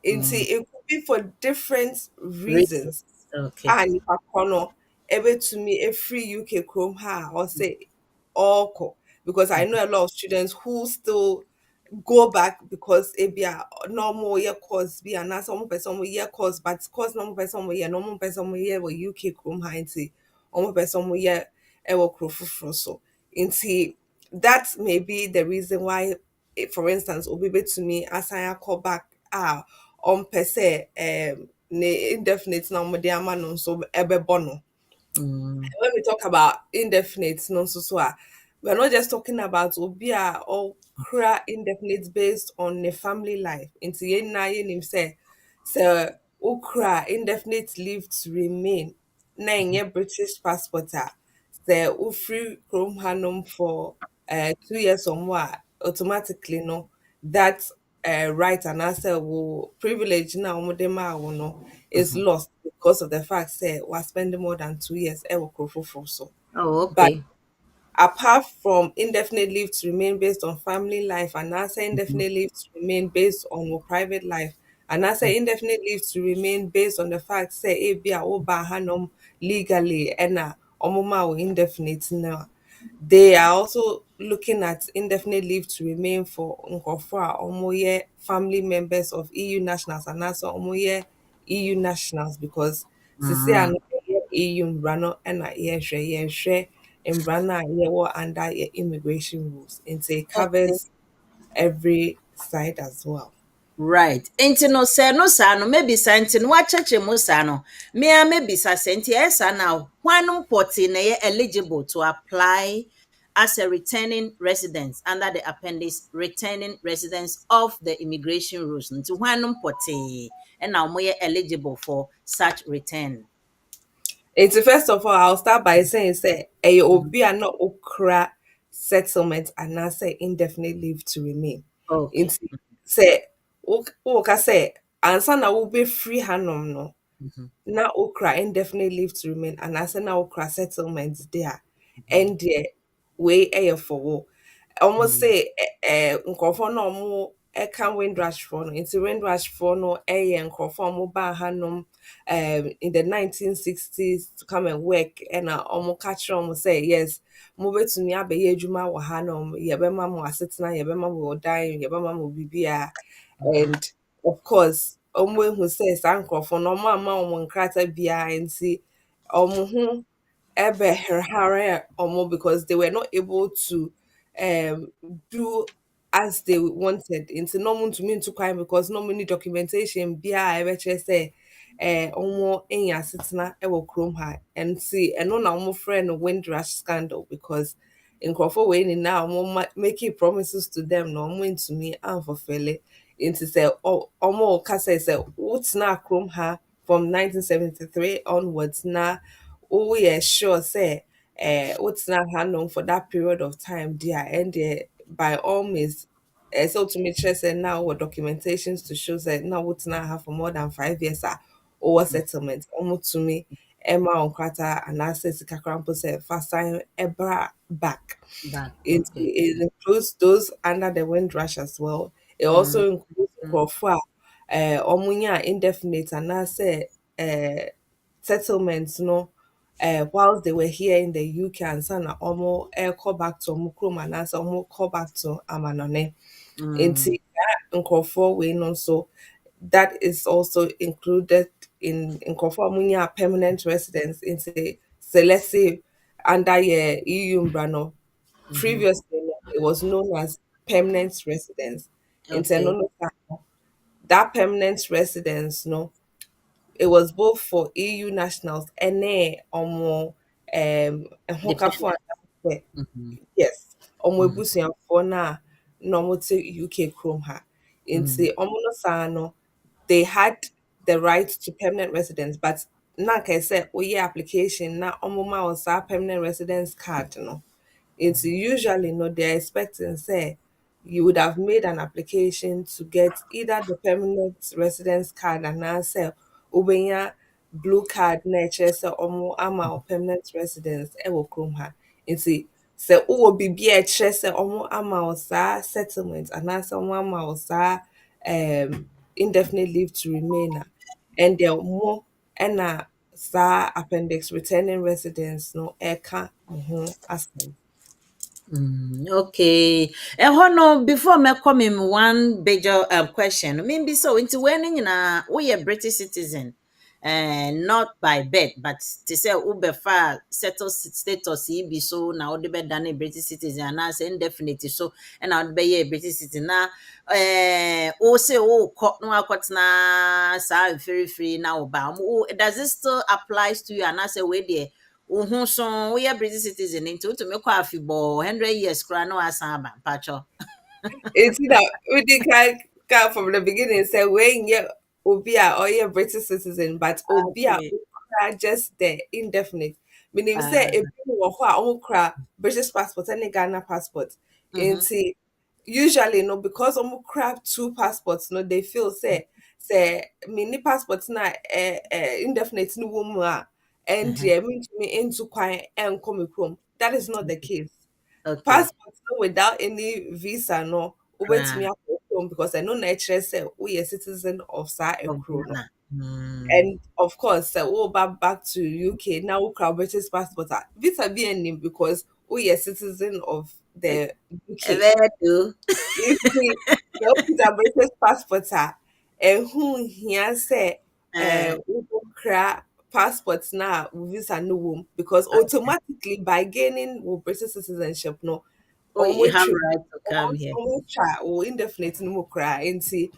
nti it could be for different reason reasons okay nipa krono ebe to me a free UK chrome ha or say all because I know a lot of students who still go back because it be a normal year course be and some person year course but course normal person year normal person year with UK chrome high into almost person year ever crofufro so into that may be the reason why for instance, obi betumi asan akọ back on per se ne indefinite na ọmọdé ama no nso ẹbẹbọ no. Mm. When we talk about indefinite no we're not just talking about obia or cra indefinite based on the family life. Into yen na yen say so ukra indefinite leave to remain na your British passport say ufri chrome hanum for 2 years or more automatically no that right and answer will privilege now no is lost because of the fact say we're spending more than 2 years so. Oh, But okay. apart from indefinite leave to remain based on family life and answer Mhm. indefinite leave to remain based on your private life and answer indefinite leave to remain based on the fact say ebia oba hanom legally and omuma indefinite now they are also looking at indefinite leave to remain for Nkofra Omoye family members of EU nationals and also Omoye EU nationals because Sisi Mm. and EU Mbrano and share Mbrana yewo under your immigration rules. And it Okay. covers every side as well. Right. Enti no sɛ no saa no mebisa nti no wakyɛkyɛ mu saa no mea mebisa sɛ nti ɛyɛ saa na hwanom pɔte na ɛyɛ eligible to apply as a returning resident under the appendix returning residents of the immigration rules nti hwanom pɔte ɛna wɔyɛ eligible for such return. It's first of all, I'll start by saying say a Mhm. obi are not okra settlement and now say indefinite leave to remain. Okay. It's say okay say answer na will be free hanom no Mhm. na okra indefinite leave to remain and answer na okra settlement there Mhm. and the way air for almost Mhm. say nkurɔfoɔ no ɛka windrush for no nti windrush for no nkurɔfoɔ a baa hanom in the 1960s to come and work ɛna ka kyerɛ ɔmo sɛ yes mobɛtumi abɛyɛ adwuma wɔ hanom yɛbɛma mo asetena yɛbɛma mo dan yɛbɛma mo biribiara and of course ɔmo ehu sɛ saa nkurɔfoɔ no ɔmo ama ɔmo nkrataa biara nti ɔmo ho ɛbɛhare ɔmo because they were not able to um do as they wanted into no to mean to crime because no many documentation biara ɛbɛkyerɛ sɛ ɔmo enya asetena ɛwɔ kurom ha and see ɛno na ɔmo frɛ no windrush scandal because nkurɔfoɔ wei nyinaa making promises to them na ɔmo ntumi amfulfill into sɛ ɔmo ka sɛ wotena kurom ha from 1973 onwards na oh yeah sure say what's not hand for that period of time there and by all means so to make sure say now what documentations to show that now what's not have for more than 5 years or settlement almost to me Emma on Krata and access Kakrampo say first time ever back. Back. Okay. It includes those under the Windrush as well. It Mm. also includes Crawford, Omunya indefinite and I say settlements no whilst they were here in the UK and sana almost call back to Mukrum and as almost call back to Amanone. Mm. Into that Nkrofo way no so that is also included in Nkrofo Munya permanent residence into selective under your EU umbrella. Mhm. Previously it was known as permanent residence. Into Okay. no that permanent residence no it was both for EU nationals and ɛhokafo Dependent. anaasɛ Mhm. yes ɔmo Mhm. ebusuafoɔ no a na ɔmo te UK kurom ha Mm. nti ɔmo no saa no they had the right to permanent residence but na nka sɛ woyɛ application na ɔmo ma wo saa permanent residence card no it's usually no they're expecting say you would have made an application to get either the permanent residence card and answer ubenya blue card na ɛkyerɛ sɛ ɔmo ama wo permanent residence ɛwɔ kurom ha nti sɛ wowɔ biribi a ɛkyerɛ sɛ ɔmo ama wo saa settlement anaasɛ ɔmo ama wo saa indefinite leave to remain and deɛ mo ɛna saa appendix returning residence no ɛka ho asɛm. Okay. Ɛhɔ no before me come one bigger question. Maybe so into when you know we a British citizen. not by birth, but to say ubefa settle status be so now the be done a British citizen and as indefinite so and I'd be a British citizen now o say oh no akotna sa very free now ba does it still applies to you and I say we there who so we are British citizen into to me kwa afibo 100 years kra no asan ba pacho. It's that we did kind from the beginning say when you Obia or you're British citizen, but Obia Okay. just the indefinite. Meaning say Uh, a people who are British passport and Ghana passport. And mhm, see usually no because crab two passports no they feel say mini passports na indefinite no woman and uh-huh. yeah mean to me into quite and come home. That is not the case. Okay. Passport no without any visa no Kra wobetumi akɔ home because I know na ɛkyerɛ sɛ woyɛ citizen of saa of ekuro no. Ghana. Mm. And of course sɛ back to UK now wokura British passport visa bi anim because woyɛ citizen of the UK. Ebedu. Nti sɛ wokita British passport ɛho nhia sɛ Uh, wokɔkra passport na wo visa no wɔ because automatically by gaining wo British citizenship no oh, you have ɔmotwe right to come here. ɔmotwa wo indefinite no mu koraa nti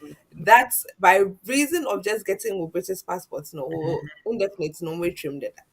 that's by reason of just getting wo British passport no wo indefinite no ɔmotwam deda.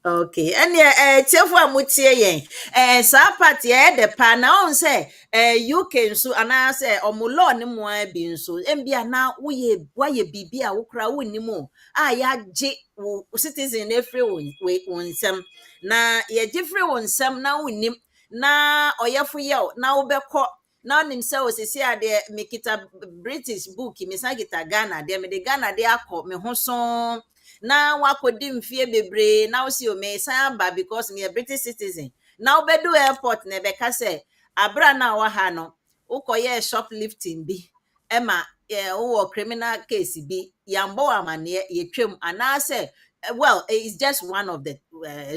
Okay. And yeah, tiefo a mutie yen. Saa part ye de pa na on say UK nso ana say omulo ne mo bi nso. Embia na woye bibi a wokra wonni mo. Ya je wo citizen efre wo nsem. Na ye jefre wo nsem na wonnim na oyefo ye na wobekọ na nim sɛ osisi ade mekita British book mesa kita Ghana de me de Ghana de akọ me ho so na wakɔdi mfie bebree na wosi o me san ba because me a British citizen na wobedu airport na ɛbɛka sɛ abra na wa ha no wokɔyɛ shoplifting bi ɛma wowɔ criminal case bi yambɔ amaneɛ yɛtwam anaasɛ well it's just one of the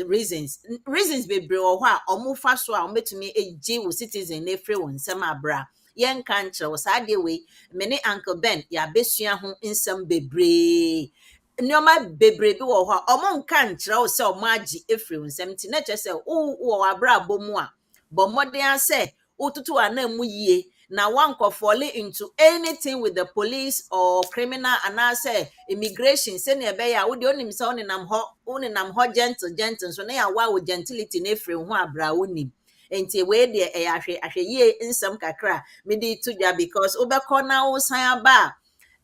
reasons bebree wɔ hɔ a ɔmo fa so a ɔmbɛtumi egye wo citizen na efiri wo nsɛm abra yɛnka nkyerɛ wo saa adeɛ wei me ne Uncle Ben yɛabɛsua ho nsɛm bebree nneɛma bebree bi wɔ hɔ a ɔmo nka nkyerɛ wo sɛ ɔmo agye efiri wo nsɛm nti na kyerɛ sɛ wɔ w'abrabɔ mu a bɔ mmɔden sɛ wotutu anan mu yie na wankɔ into anything with the police or criminal anaasɛ immigration sɛnea ɛbɛyɛ a wode onim sɛ wonenam hɔ gentle so na yɛawa wo gentility no efiri wo ho abra wonim nti wei deɛ ɛyɛ ahwɛ yie nsɛm kakra a mede to dwa because wobɛkɔ na wosan aba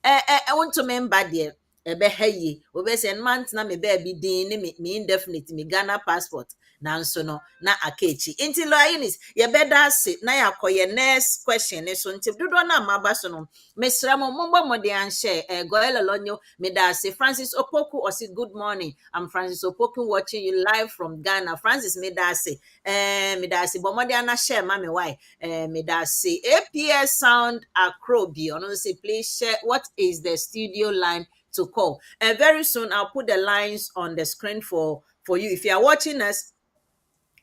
a wontumi mba deɛ ɛbɛha yie wobɛsɛ no mantena me baabi din ne me indefinite me Ghana passport nanso no na akechi nti lawyer Eunice yɛbɛda ase na yɛakɔ next question ne so nti dodoɔ no a maba so no mesrɛ mo mombɔ mmɔden anhyɛ goelelonyo meda ase Francis Opoku ɔse good morning I'm Francis Opoku watching you live from Ghana Francis meda ase meda ase bɔ mmɔden anahyɛ ma me why meda ase APS sound akrobi ɔno say please share what is the studio line to call very soon I'll put the lines on the screen for you if you are watching us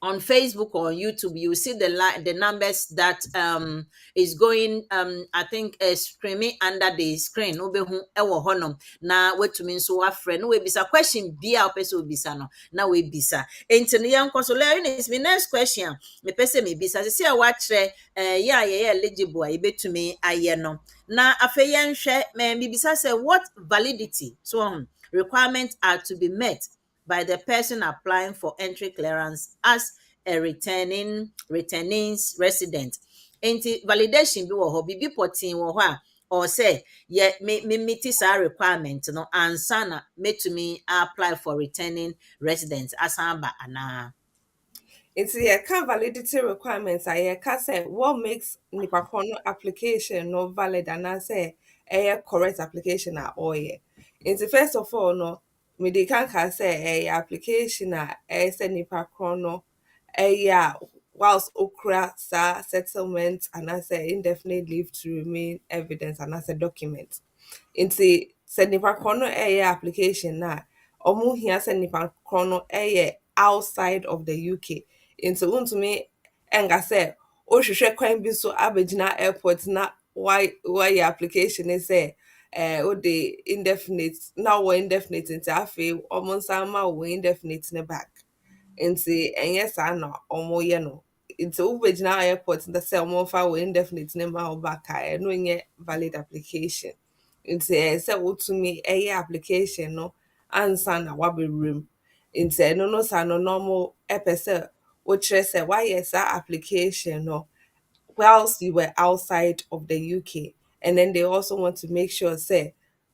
on Facebook or on YouTube, you see the numbers that is going I think streaming under the screen. Obehu ewo honom na wetumi nso wafrɛ no we bisa question bi a opese obisa no na we bisa. Enti no yan consolation is my next question. Me pese me bisa se a wakyerɛ ye eligible a yebetumi ayɛ no. Na afei yɛnhwɛ me bisa say what validity so requirements are to be met by the person applying for entry clearance as a returning resident. Nti validation bi wɔ hɔ, bibi pɔtin wɔ hɔ a or say me meet saa requirement no ansa na metumi apply for returning resident asan ba ana. Nti yɛka validity requirements a yɛka sɛ what makes nipa korɔ no application no valid anaasɛ ɛyɛ correct application a ɔyɛ. Nti first of all no mede kan ka sɛ ɛyɛ application a ɛyɛ sɛ nipa korɔ no ɛyɛ a whilst okura saa settlement anaasɛ indefinite leave to remain evidence anaasɛ document. Nti sɛ nipa korɔ no ɛyɛ application na ɔmo hia sɛ nipa korɔ no ɛyɛ outside of the UK. Nti wontumi ɛnka sɛ wohwehwɛ kwan bi so abɛgyina airport na wayɛ application ne sɛ the indefinite now we're indefinite into afe almost ama we indefinite ne back nti ɛnyɛ saa na ɔmo yɛ no nti wobɛgyina airport na sɛ ɔmo fa we indefinite ne ma wo back a ɛno nyɛ valid application nti sɛ wotumi ɛyɛ application no ansa na wabɛwura mu nti ɛno no saa no na ɔmo ɛpɛ sɛ wokyerɛ sɛ wayɛ saa application no whilst you were outside of the UK. And then they also want to make sure, say,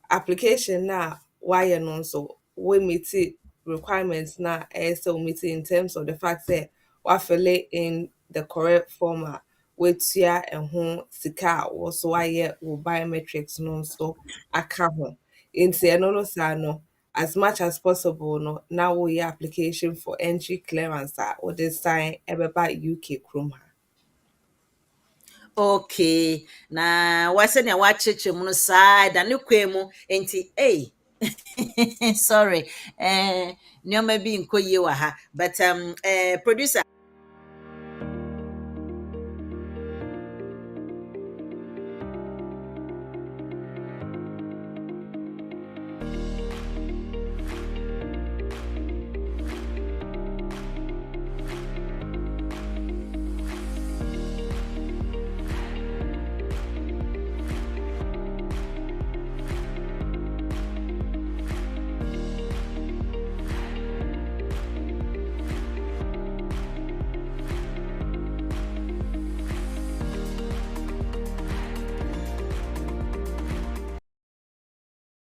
application now, why and also we meet it requirements now, so meet it in terms of the fact that we fill it in the correct format with ya and home sika also why will biometrics no so account. In say no no as much as possible no now we application for entry clearance or this time ever by UK Chrome. Okay, na wase na wakyekye mu no saa da ne kwa mu enti sorry nneɛma bi nkɔ yie wɔ ha but producer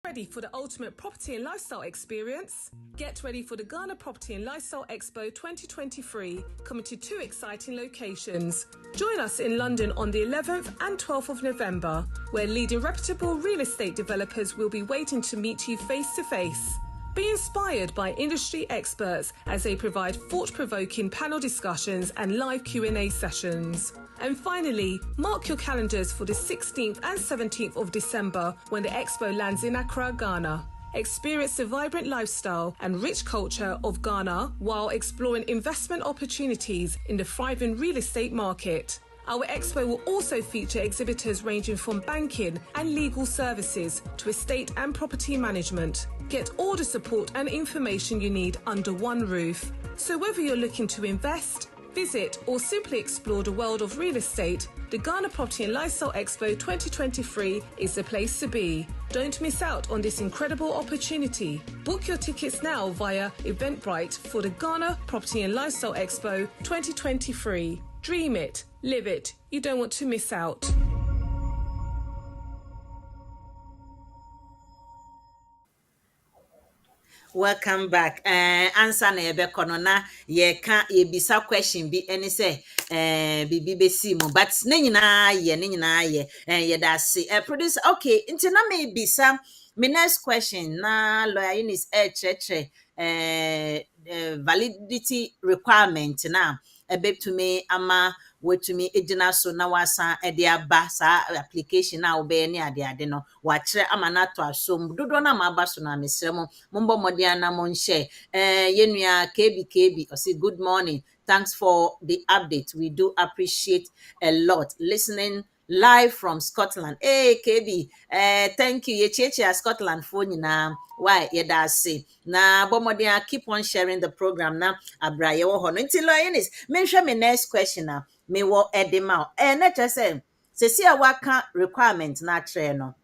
Ready for the ultimate property and lifestyle experience? Get ready for the Ghana Property and Lifestyle Expo 2023, coming to 2 exciting locations. Join us in London on the 11th and 12th of November, where leading reputable real estate developers will be waiting to meet you face to face. Be inspired by industry experts as they provide thought-provoking panel discussions and live Q&A sessions. And finally, mark your calendars for the 16th and 17th of December when the expo lands in Accra, Ghana. Experience the vibrant lifestyle and rich culture of Ghana while exploring investment opportunities in the thriving real estate market. Our expo will also feature exhibitors ranging from banking and legal services to estate and property management. Get all the support and information you need under one roof. So whether you're looking to invest, visit or simply explore the world of real estate, the Ghana Property and Lifestyle Expo 2023 is the place to be. Don't miss out on this incredible opportunity. Book your tickets now via Eventbrite for the Ghana Property and Lifestyle Expo 2023. Dream it, live it. You don't want to miss out. Welcome back. Answer na ebe kono na ye ka ye bisa question bi ene se bibi besi mu but ne nyina ye ye da se producer okay nti na me bisa me next question na lawyer Eunice cheche validity requirement na ebe to me ama wetumi ejina so na wasa ede aba sa application na obe ne ade no wa kire ama na to asom dodo na ma aba so na mesremo mombo modian na monhye yenua kb o say good morning, thanks for the update, we do appreciate a lot listening live from Scotland. Hey KB, thank you. Ye Scotland phone na why ye da say na bomodia keep on sharing the program na abraye wo ho no nti Eunice menhwe me next question na me wo edema na just say a waka requirement na kire no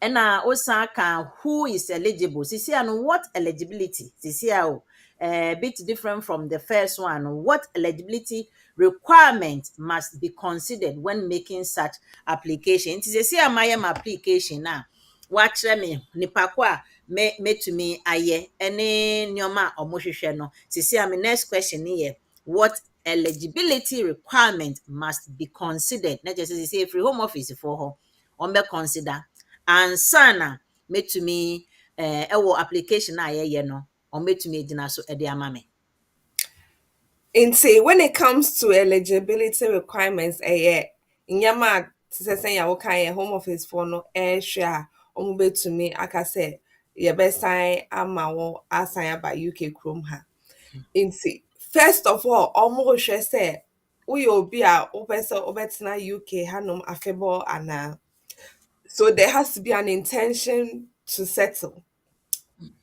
na osan kan who is eligible sisi ano what eligibility sisi bit different from the first one. What eligibility requirement must be considered when making such application? It is a my application now. Watch me nipa kwa me to me aye any nyoma omohwehwe no. Sisi am next question here. What eligibility requirement must be considered? Not just say free home office for her. On be consider ansa na metumi ewo application na ye no on metumi edina so ede ama me. Nti when it comes to eligibility requirements nyama say ya wo kan home office for no hwe a omo betumi aka say ye be sign ama wo asign aba UK Chrome ha. Nti first of all omo hwe say we obi a wo pese obetena UK hanom afebo ana So there has to be an intention to settle.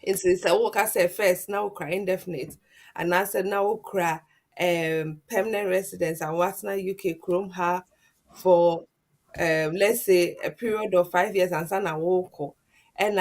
It's a work I said first, now cry indefinite. And I said now cry permanent residence and what's now UK Chrome ha for let's say a period of 5 years and son I walk and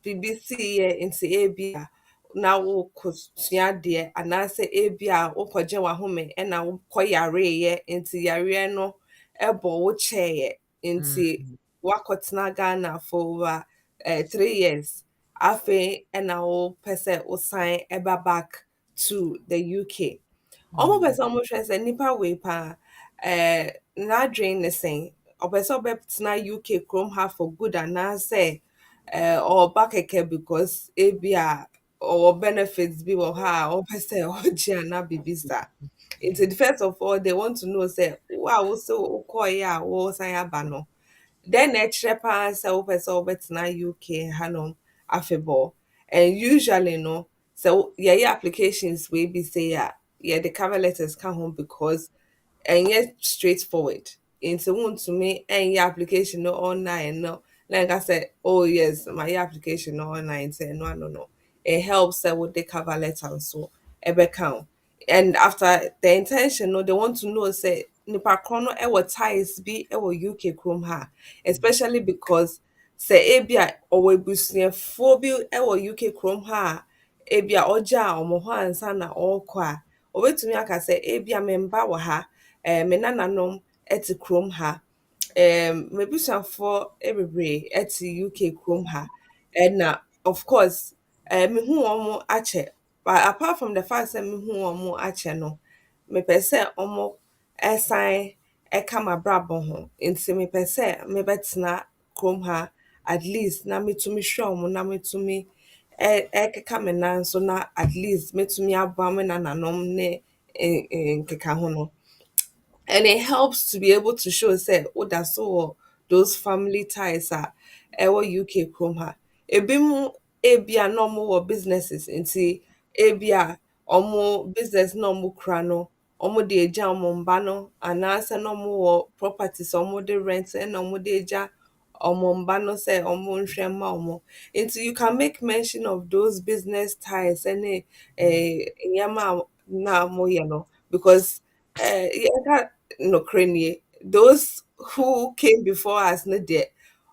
BBC into ABA na wokosua deɛ anaasɛ ebi a wokɔgye w'ahome ɛna wokɔ yareeɛ nti yareɛ no ɛbɔ wo kyɛeɛ nti Mm, wakɔtena Ghana for over 3 years afei ɛna wopɛ sɛ wosan ɛba back to the UK. Ɔmo pɛ mm, sɛ ɔmo hwɛ sɛ nnipa wei paa n'adwene ne sɛn ɔpɛ sɛ ɔbɛtena UK kurom ha for good anaasɛ ɔba kɛkɛ because ebi a ɔwɔ benefits bi wɔ ha a ɔpɛ sɛ ɔgye anaa biribi saa. Nti first of all they want to know sɛ wo a wo sɛ wokɔeɛ a wosan aba no then na ɛkyerɛ paa sɛ wopɛ sɛ wobɛtena UK hanom afebɔɔ. And usually no so yɛyɛ applications wei bi say the cover letters ka ho because ɛnyɛ straightforward. Nti wontumi ɛnyɛ application no online no like I said, oh yes my application no online say no no no. It helps with the cover letter so ɛbɛka ho. And after the intention no they want to know say nipa korɔ no ɛwɔ ties bi ɛwɔ UK kurom ha especially because sɛ ebi a ɔwɔ ebusuafoɔ bi ɛwɔ UK kurom ha a ebi a ɔgye a ɔmo hɔ ansa na ɔrekɔ a obetumi aka sɛ ebi a memba wɔ ha me nananom ɛte kurom ha m'abusuafoɔ bebree ɛte UK kurom ha ɛna of course mehu wɔn akyɛ but apart from the fact sɛ mehu wɔn akyɛ no mepɛ sɛ wɔn ɛsan ɛka m'abrabɔ ho nti mepɛ sɛ mebɛtena kurom ha at least na metumi hwɛ wɔn na metumi ɛkeka me nan so na at least metumi aboa me nananom ne nkeka ho no. And it helps to be able to show say oh that's so those family ties are ɛwɔ UK kurom ha ebi mu ebia na ɔmo wɔ businesses nti ebia ɔmo business na ɔmo kura no ɔmo de agya ɔmo mba no anaasɛ na ɔmo wɔ properties a ɔmo de rent ɛna ɔmo de agya ɔmo mba no sɛ ɔmo nhwɛ mma ɔmo nti you can make mention of those business ties ɛne nneɛma a na ɔmo yɛ no because yɛka nokorɛ nie those who came before us no deɛ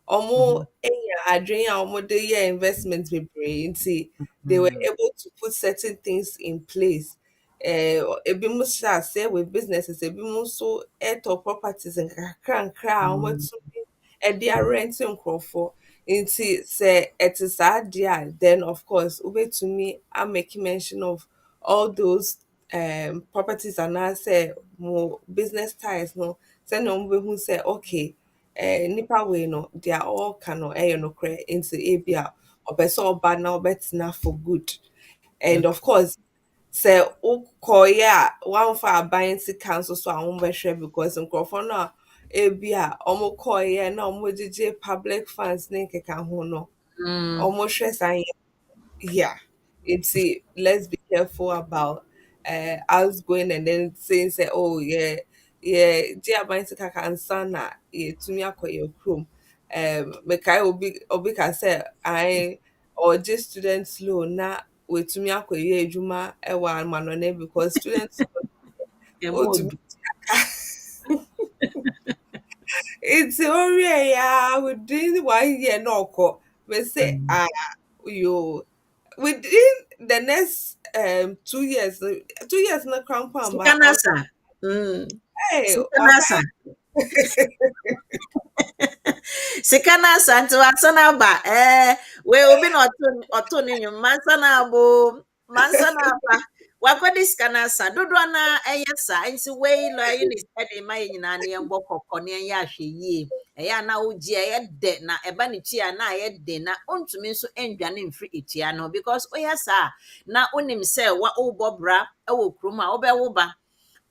ɔmo mhm, anya adwene a ɔmo de yɛ investment bebree nti they were mm, able to put certain things in place. Ebinom hyɛ aseɛ with businesses, ebinom nso ɛtɔ properties nkakra nkra a mm, wɔatumi ɛde arent nkurɔfoɔ. Nti sɛ ɛte saa deɛ a then of course wobɛtumi amake mention of all those properties anaasɛ mo business ties no sɛnea wɔbɛhu sɛ okay nipa wei no deɛ ɔreka no ɛyɛ nokorɛ nti ebi a ɔpɛ sɛ ɔba na ɔbɛtena for good and of course sɛ wokɔeɛ a woamfa aban sika nso so a wombɛhwɛ because nkurɔfoɔ no a ebi a ɔmo kɔeɛ na ɔmo gyegye public funds ne nkeka ho no mm. ɔmo hwɛ saa yeah, let's be careful about us going and then saying say oh yeah yeah dear abanti kaka ansa na yɛtumi akɔ yɛ kurom mekae obi ka sɛ I or just student loan na wɔtumi akɔ yɛ adwuma ɛwɔ amanɔne because students Ɛmo wɔtumi odu. nti ɔwie ya within 1 year na ɔkɔ me say Mm. ah you within the next 2 years 2 years na Sika crampa no or asa. Mm. hey Sika no what asa. Sika no asa nti wansa no aba. Wei obi na ɔto ne nnwom. Mansa no abo. Mansa no aba. Wakɔde sika no asa. Dodoɔ no ɛyɛ saa. Nti wei lɔ Eunice ɛde ma yɛn nyinaa ne yɛmbɔ kɔkɔ ne yɛnyɛ ahwɛ yie. Ɛyɛ a na wogye ɛyɛ dɛ na ɛba ne ti a na ɛyɛ dɛ na ontumi nso ndwane mfiri etua no because woyɛ saa na wonim sɛ wobɔ bra ɛwɔ kurom a wobɛwo ba.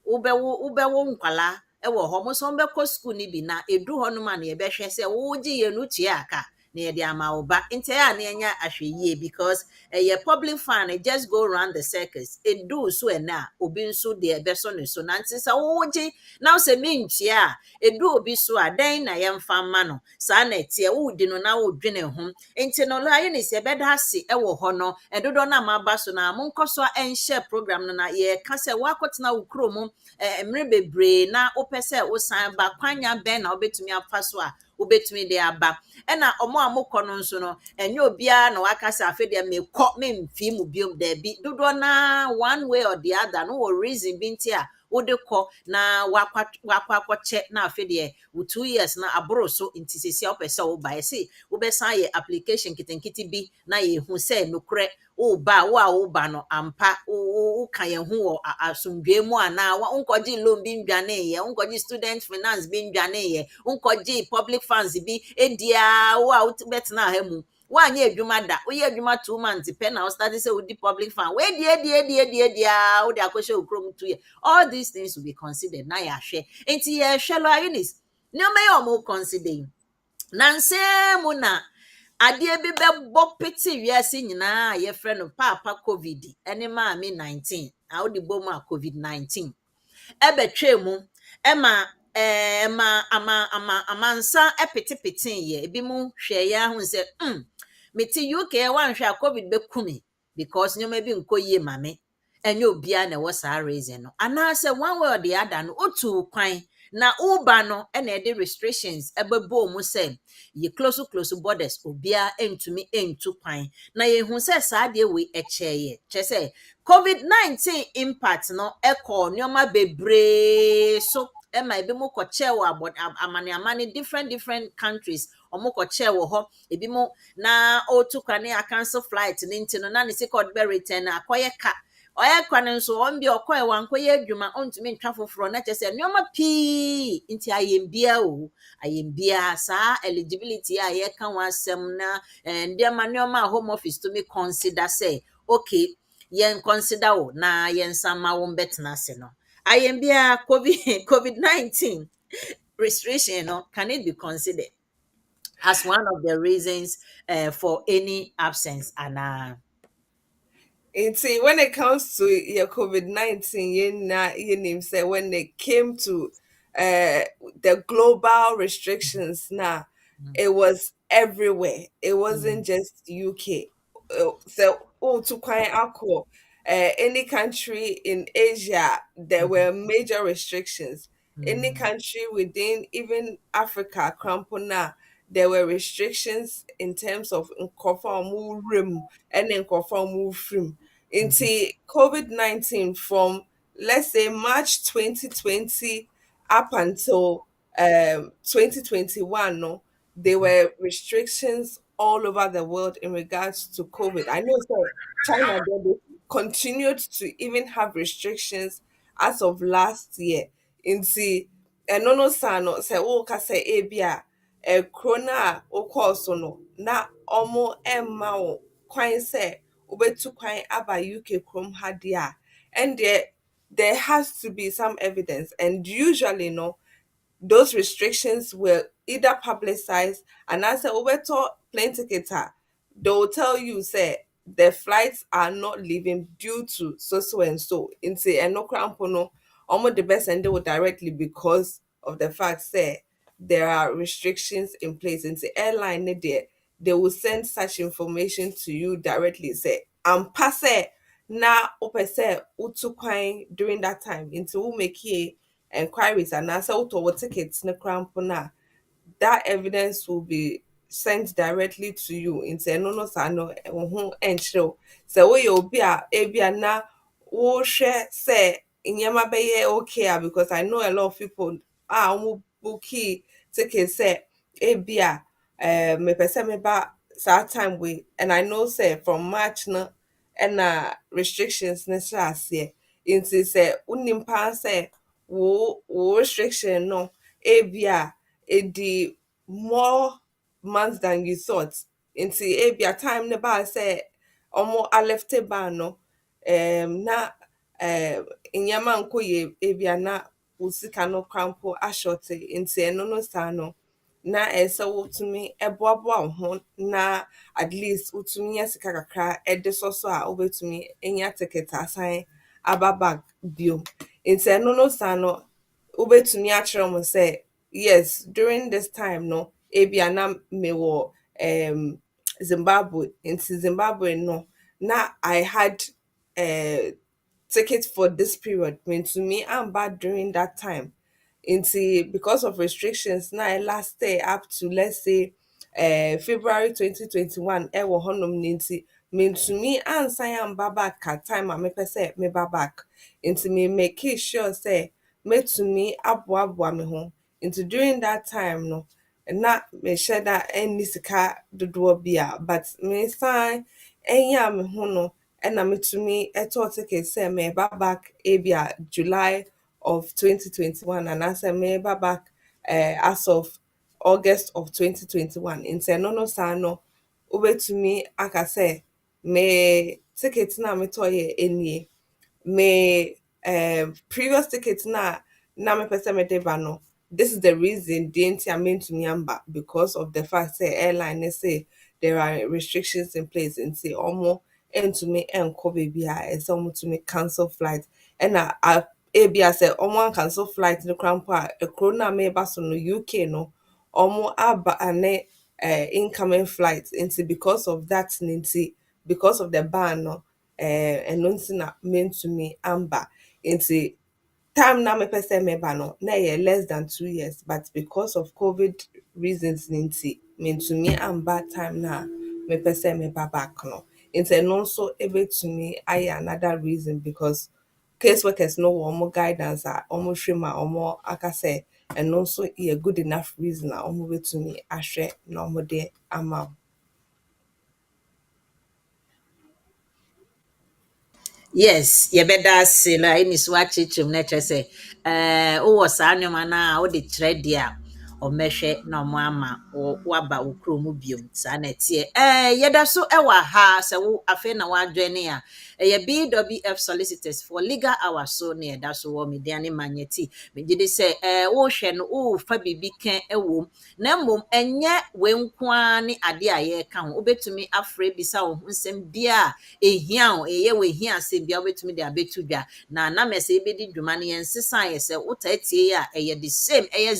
Wobɛwo nkwalaa ɛwɔ hɔ mo nso wɔmbɛkɔ sukuu no bi na ɛdu hɔ nom a na yɛbɛhwɛ sɛ wogye yɛ no tua aka na yɛde ama wo ba nti a na yɛnya ahwɛ yie because ɛyɛ public fund it just go around the circus edu so ɛna obi nso de ɛbɛso ne so na nti sɛ wogye na sɛ mentua a edu obi so a dɛn na yɛmfa mma no saa na ɛteɛ wodi no na wodwene ho nti no ayɛ ne sɛ ɛbɛda ase ɛwɔ hɔ no ɛdodo na maba so na monkɔ so a ɛnhyɛ program no na yɛka sɛ woakɔtena wo kurom mmere bebree na wopɛ sɛ wosan ba kwanya bɛn na wobɛtumi afa so a wobɛtumi de aba ɛna ɔmo a mokɔ no nso no ɛnyɛ obiara na waka sɛ afei deɛ mekɔ memfii mu biom daabi dodoɔ na one way or the other no wɔ reason bi nti a wode kɔ na wakɔ akɔkyɛ na afei deɛ wo 2 years na aboro so nti sɛsi a wopɛ sɛ woba ɛse wobɛsan yɛ application nketenkete bi na yɛhu sɛ nokorɛ woba wo a woba no ampa woka yɛn ho wɔ asomdwee mu anaa wonkɔgye loan bi ndwaneeɛ wonkɔgye student finance bi ndwaneeɛ wonkɔgye public funds bi ɛdiaa wo a wobɛtena ha mu woanyɛ adwuma da woyɛ adwuma 2 months pɛ na wostarte sɛ wodi public fund wodi wode akɔhyɛ wo kurom 2 years all these things will be considered na yɛahwɛ nti yɛhwɛ lo Eunice nneɛma yɛ ɔmo consider yi nansɛ mu na adeɛ bi bɛbɔ pete wiase nyinaa a yɛfrɛ no paapa covid ɛne maame 19 a wode bɔ mu a covid-19 ɛbɛtwa mu ɛma amansa ɛpetepete yɛ ebi mu hwɛ yɛ ahu sɛ mete UK wanhwɛ a covid bɛkumi because nneɛma bi nkɔ yie ma me ɛnyɛ obiara na ɛwɔ saa reason no anaasɛ one way or the other no otu kwan na uba no ɛna ɛde restrictions ɛbɛbɔ mu sɛ yɛ close borders obiara ntumi ntu kwan na yɛhu sɛ saa deɛ wei ɛkyɛɛ kyɛ sɛ covid-19 impact no ɛkɔ nneɛma bebree so ɛma ebi mo kɔkyɛ wɔ amane different countries ɔmo kɔkyɛ wɔ hɔ ebi mo na otu kwan ne cancel flight ne nti no na ne sikɔd bɛ return akɔyɛ ka ɔyɛ kwan nso ɔn bi ɔkɔɛ wankɔyɛ adwuma ɔntumi ntwa foforɔ na kyɛ sɛ nneɛma pii nti ayɛmbia saa eligibility a yɛka ho asɛm na nneɛma a home office to me consider say okay yɛn consider wo na yɛn sama wo mbɛtena ase no ayɛmbia covid-19 restriction no can it be considered as one of the reasons for any absence and See, when it comes to your COVID-19, you name say when it came to the global restrictions now, it was everywhere. It wasn't just UK. So to quite alcohol. Any country in Asia, there were major restrictions. Any country within even Africa, Krampona, there were restrictions in terms of nkorfa rim and nkorfa film. Into COVID-19 from let's say March 2020 up until 2021, no, there were restrictions all over the world in regards to COVID. I know so China they continued to even have restrictions as of last year. Into no no sano say oh kase ebia corona o so no na omo emma wo kwan say ubetu kwan aba UK krom ha dia and there has to be some evidence and usually no those restrictions were either publicized and as a overto plane ticket they will tell you say the flights are not leaving due to so and so into and no crampono almost the best and they will directly because of the fact say there are restrictions in place into airline there they will send such information to you directly say pass na open say utu kwan during that time into who make enquiries and answer what tickets ne crampo na that evidence will be sent directly to you into no no sa no ho enchiro so we obi a ebia na wo hwe say inyama beye okay because I know a lot of people omo bookie tickets say ebia me pese me ba sa time we and I know say from March no and restrictions necessary into say unimpa say wo restriction no ebia edi more months than you thought into ebia time ne ba say omo alefte ba no na inyama nko ye ebia na usika no krampo ashote into eno no sa no na ɛsɛ wotumi ɛboaboa wo ho na at least wotumi nya sika kakra ɛde sɔ so a wobɛtumi anya ticket asan aba back bio. Nti ɛno no saa no wobɛtumi akyerɛ mo sɛ yes during this time no ebia na mewɔ Zimbabwe. Nti Zimbabwe no na I had ticket for this period to me amba during that time. Nti because of restrictions na I lasted up to let's say February 2021 ɛwɔ hɔnom no nti mentumi ansan amba back at time a mepɛ sɛ meba back. Nti me make sure sɛ metumi aboaboa me ho. Nti during that time no na mehyɛ da ɛnni sika dodoɔ bi a but mesan ɛnya me ho no ɛna metumi ɛtɔɔ ticket sɛ meba back ebia July of 2021 anaasɛ meba back as of August of 2021. Nti ɛno no saa no wobɛtumi aka sɛ me ticket na metɔɔ yɛ nie. Me previous ticket na mepɛ sɛ mede ba no this is the reason the nti mentumi amba because of the fact say airline ne say there are restrictions in place nti ɔmo entumi ɛnkɔ baabi a ɛsɛ ɔmo tumi cancel flight ɛna ebia sɛ ɔmo cancel flight no kora mpo a ekuro na meba so no UK no ɔmo aba ane incoming flight nti because of that nti because of the ban no ɛno nti na mentumi amba. Nti time na mepɛ sɛ meba no na ɛyɛ less than 2 years but because of COVID reasons nti mentumi amba time na mepɛ sɛ meba back no. Nti ɛno nso ɛbɛtumi ayɛ another reason because case workers no wɔ ɔmo guidance a ɔmo hwɛ mu a ɔmo aka sɛ ɛno nso yɛ good enough reason a ɔmo bɛtumi ahwɛ na ɔmo de ama wo. Yes, yɛbɛda ase na Eunice wakyerɛkyerɛ mu na kyerɛ sɛ wowɔ saa nneɛma no a wode kyerɛ deɛ a ɔmmɛhwɛ na ɔmo ama waba wo kurom biom saa na ɛteɛ. Yɛda so ɛwɔ ha sɛ wo afei na woadwene a ɛyɛ BWF Solicitors for Legal Hour so na yɛda so wɔ media ne manyɛti megye de sɛ wohwɛ no wofa biribi ka ɛwɔ mu na mmom ɛnyɛ wei nko ara ne ade a yɛreka ho wobɛtumi afrɛ bisa wo ho nsɛm bia a ɛhia wo ɛyɛ wɔ ɛhia asɛm bia wobɛtumi de abɛto dwa na sɛ yɛbɛdi dwuma no yɛnsesa yɛ sɛ wotaa tie a ɛyɛ the same ɛyɛ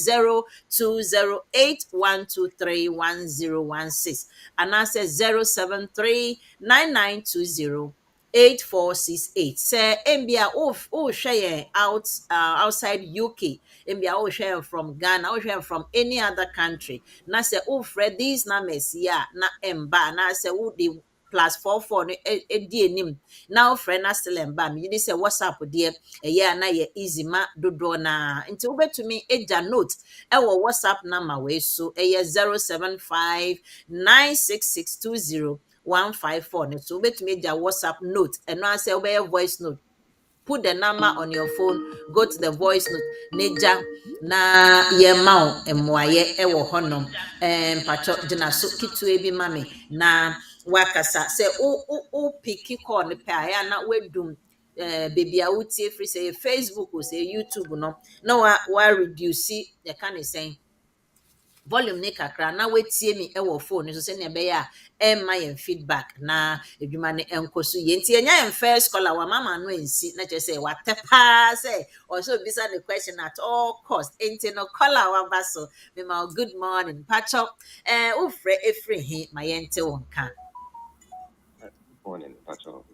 0208123116 anaasɛ 0739920 8468 sɛ mbia wohwɛ yɛn outside UK mbia wohwɛ yɛn from Ghana wohwɛ yɛn from any other country na sɛ wofrɛ these numbers yi a na ɛmba anaasɛ wode +44 no edi enim na wofrɛ na still ɛmba megye di sɛ WhatsApp deɛ ɛyɛ a na yɛ easy ma dodoɔ na nti wobɛtumi agya note ɛwɔ WhatsApp number wei so ɛyɛ 07596620154 no so wobɛtumi agya WhatsApp note ɛno asɛ wobɛyɛ voice note put the number on your phone go to the voice note neja na yɛma wo mmoayɛ ɛwɔ hɔnom mpatwɔ gyina so ketewa bi ma me na wakasa sɛ o piki call ne pɛ a ɛyɛ na wadum baby a wotie firi sɛ Facebook o sɛ YouTube no na wa reduce yɛka ne sɛn volume ne kakra na wetie mi ɛwɔ phone so sɛ ne ɛbɛyɛ a ɛmma yɛn feedback na adwuma ne ɛnkɔ so yɛ nti ɛnya yɛn first caller wa mama no ɛnsi na kyerɛ sɛ watɛ paa sɛ ɔsɛ obisa the question at all cost nti no caller waba so mema good morning patcho wofrɛ ɛfiri he ma yɛnte wo nka. Morning, Pacho.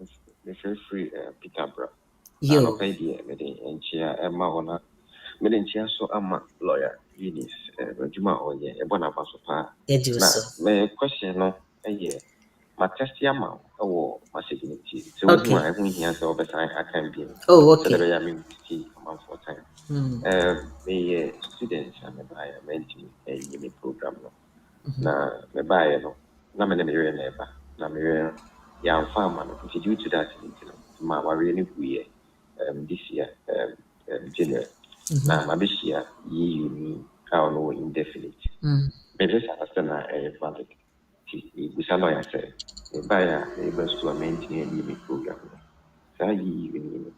The free Peter Bra. Yo. No idea, and chair Emma Hona. Medin chair so ama lawyer Eunice, Juma or ye, a bonabasopa. My question no, a year. My testiama or my signature. So, I think he has over time I can be. Oh, okay. So, I mean, to see a month for time. The students and the buyer mentioned a uni program. Now, the buyer no, not many never. Now, yeah, farmer. Due to that, my really weird this year, January. Now, my this year, you how no indefinite. Maybe I understand a valid. We shall not say, a buyer able to maintain a new program. So, you even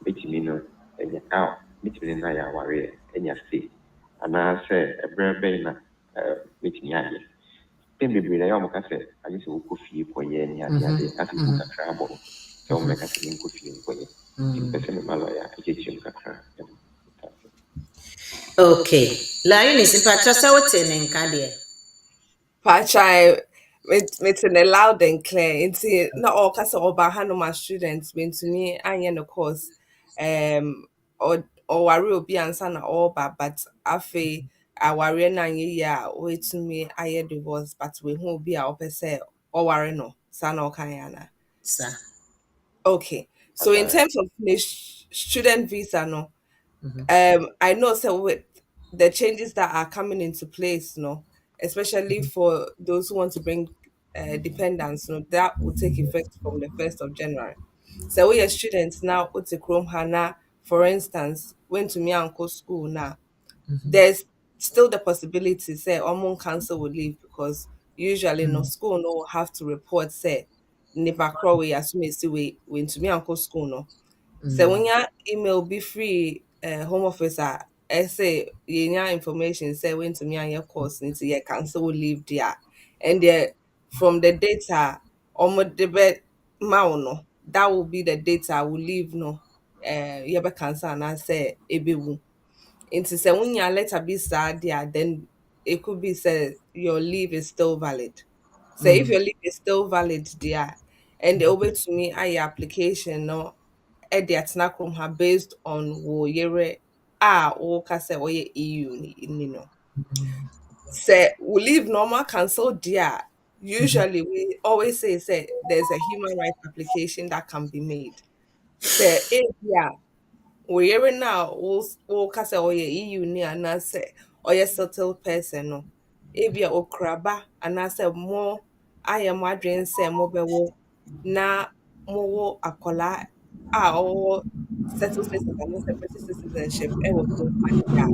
between no, and out, between I warrior, and your state. And I say, a brave banner, metumi ayɛ pɛn bebree na ɛyɛ ɔmo ka sɛ agye sɛ wokɔ fie kɔyɛ ne ade ase bu kakra abɔ no sɛ ɔmo mɛka sɛ menkɔ fie nkɔyɛ nti mpɛ sɛ mema lɔya akyɛkyerɛ mu kakra. Okay. La Eunice, mpacha sɛ wote ne nka deɛ. Pacha, it's in a loud and clear. It's not all cast over Hanoma students been to me and the course or worry will be answer na all but afe I worry na ya wait to me I divorce but we won't be our say or worry no son or kayana. Sir. Okay. So in terms of the student visa no I know so with the changes that are coming into place, no, especially for those who want to bring dependents, no, that will take effect from the 1st of January. So we are students now, what's Chrome Hana, for instance, went to me uncle school now. There's still the possibility, say, Omon council will leave because usually no school no have to report, say, Nipa Crowe, assume we went to me uncle school, no. So when your email be free, home office say your information say when to me and your course into your cancel will leave there, and from the data almost the bed no that will be the data will leave no you be cancel and I say ebewu into say when your letter be sad there then it could be said your leave is still valid. So if your leave is still valid there and they over to me your application no ɛde atena kurom ha based on wo yere a woka sɛ ɔyɛ EU ni no. Sɛ we leave normal cancel deɛ usually we always say there's a human rights application that can be made. Sɛ ebi a wo yere na woka sɛ ɔyɛ EU ni anaasɛ ɔyɛ settled person no ebi a okura ba anaasɛ mo ayɛ mo adwene sɛ mobɛwo na mowɔ akwadaa a ɔwɔ settled status anaasɛ British citizenship ɛwɔ kurom ha deɛ a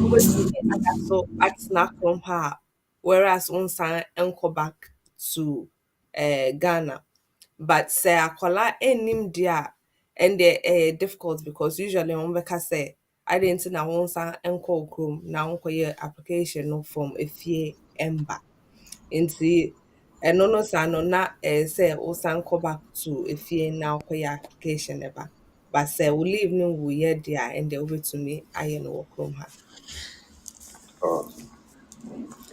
wobɛtumi ada so atena kurom ha a whereas wonsan nkɔ back to Ghana. But sɛ akwadaa nnim deɛ a ɛndeɛ ɛyɛ difficult because usually wɔbɛka sɛ adɛn nti na wonsan nkɔ wo kurom na wonkɔyɛ application no from efie ɛmba nti ɛno no saa no na sɛ wosan kɔ back to efie na wokɔyɛ application ɛba but sɛ wo leave no wuyɛ deɛ a ɛndeɛ wobɛtumi ayɛ no wɔ kurom ha.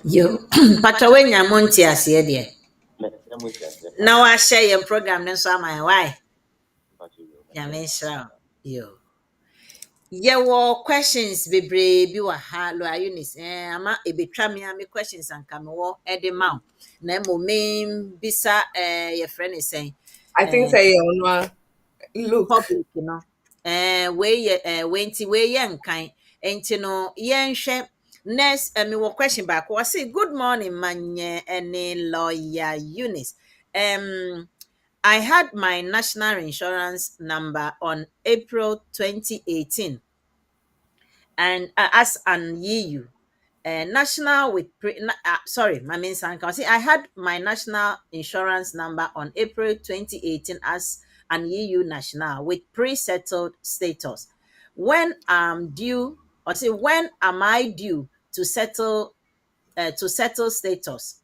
Yo, mpacha wenya mo nti aseɛ deɛ. Na wahyɛ yɛn program no nso ama yɛn why? Nyame nhyira wo. Yo. Yɛwɔ questions bebree bi wɔ ha lo Eunice ama ebetwa me a me questions anka me wɔ ɛde ma wo. Na mmom bisa yɛfrɛ ne sɛn. I think sɛ yɛ ɔno a look Public no. We nti we yɛ nkan. Enti no yɛnhwɛ next me wɔ question back. I say good morning manye ene lawyer Eunice. I had my national insurance number on April 2018 and as an EU national with sorry, my main son can see I had my national insurance number on April 2018 as an EU national with pre-settled status. When when am I due to settle status?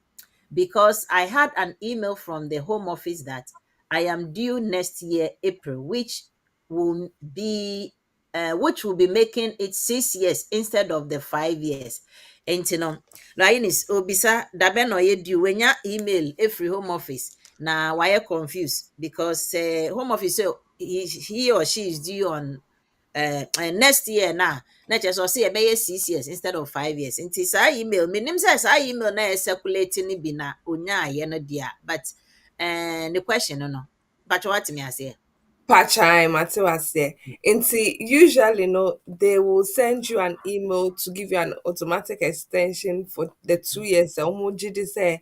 Because I had an email from the Home Office that I am due next year, April, which will be making it 6 years instead of the 5 years. And you know, Eunice Obisa dabe no ye due when your email every Home Office. Now why you confused? Because Home Office say he or she is due on next year na kyerɛ sɛ ɔsɛ yɛbɛyɛ 6 years instead of 5 years nti saa email menim sɛ saa email na circulate no bi na onyaayɛ no deɛ but the question no but what me aseɛ part-time say. Usually no they will send you an email to give you an automatic extension for the 2 years say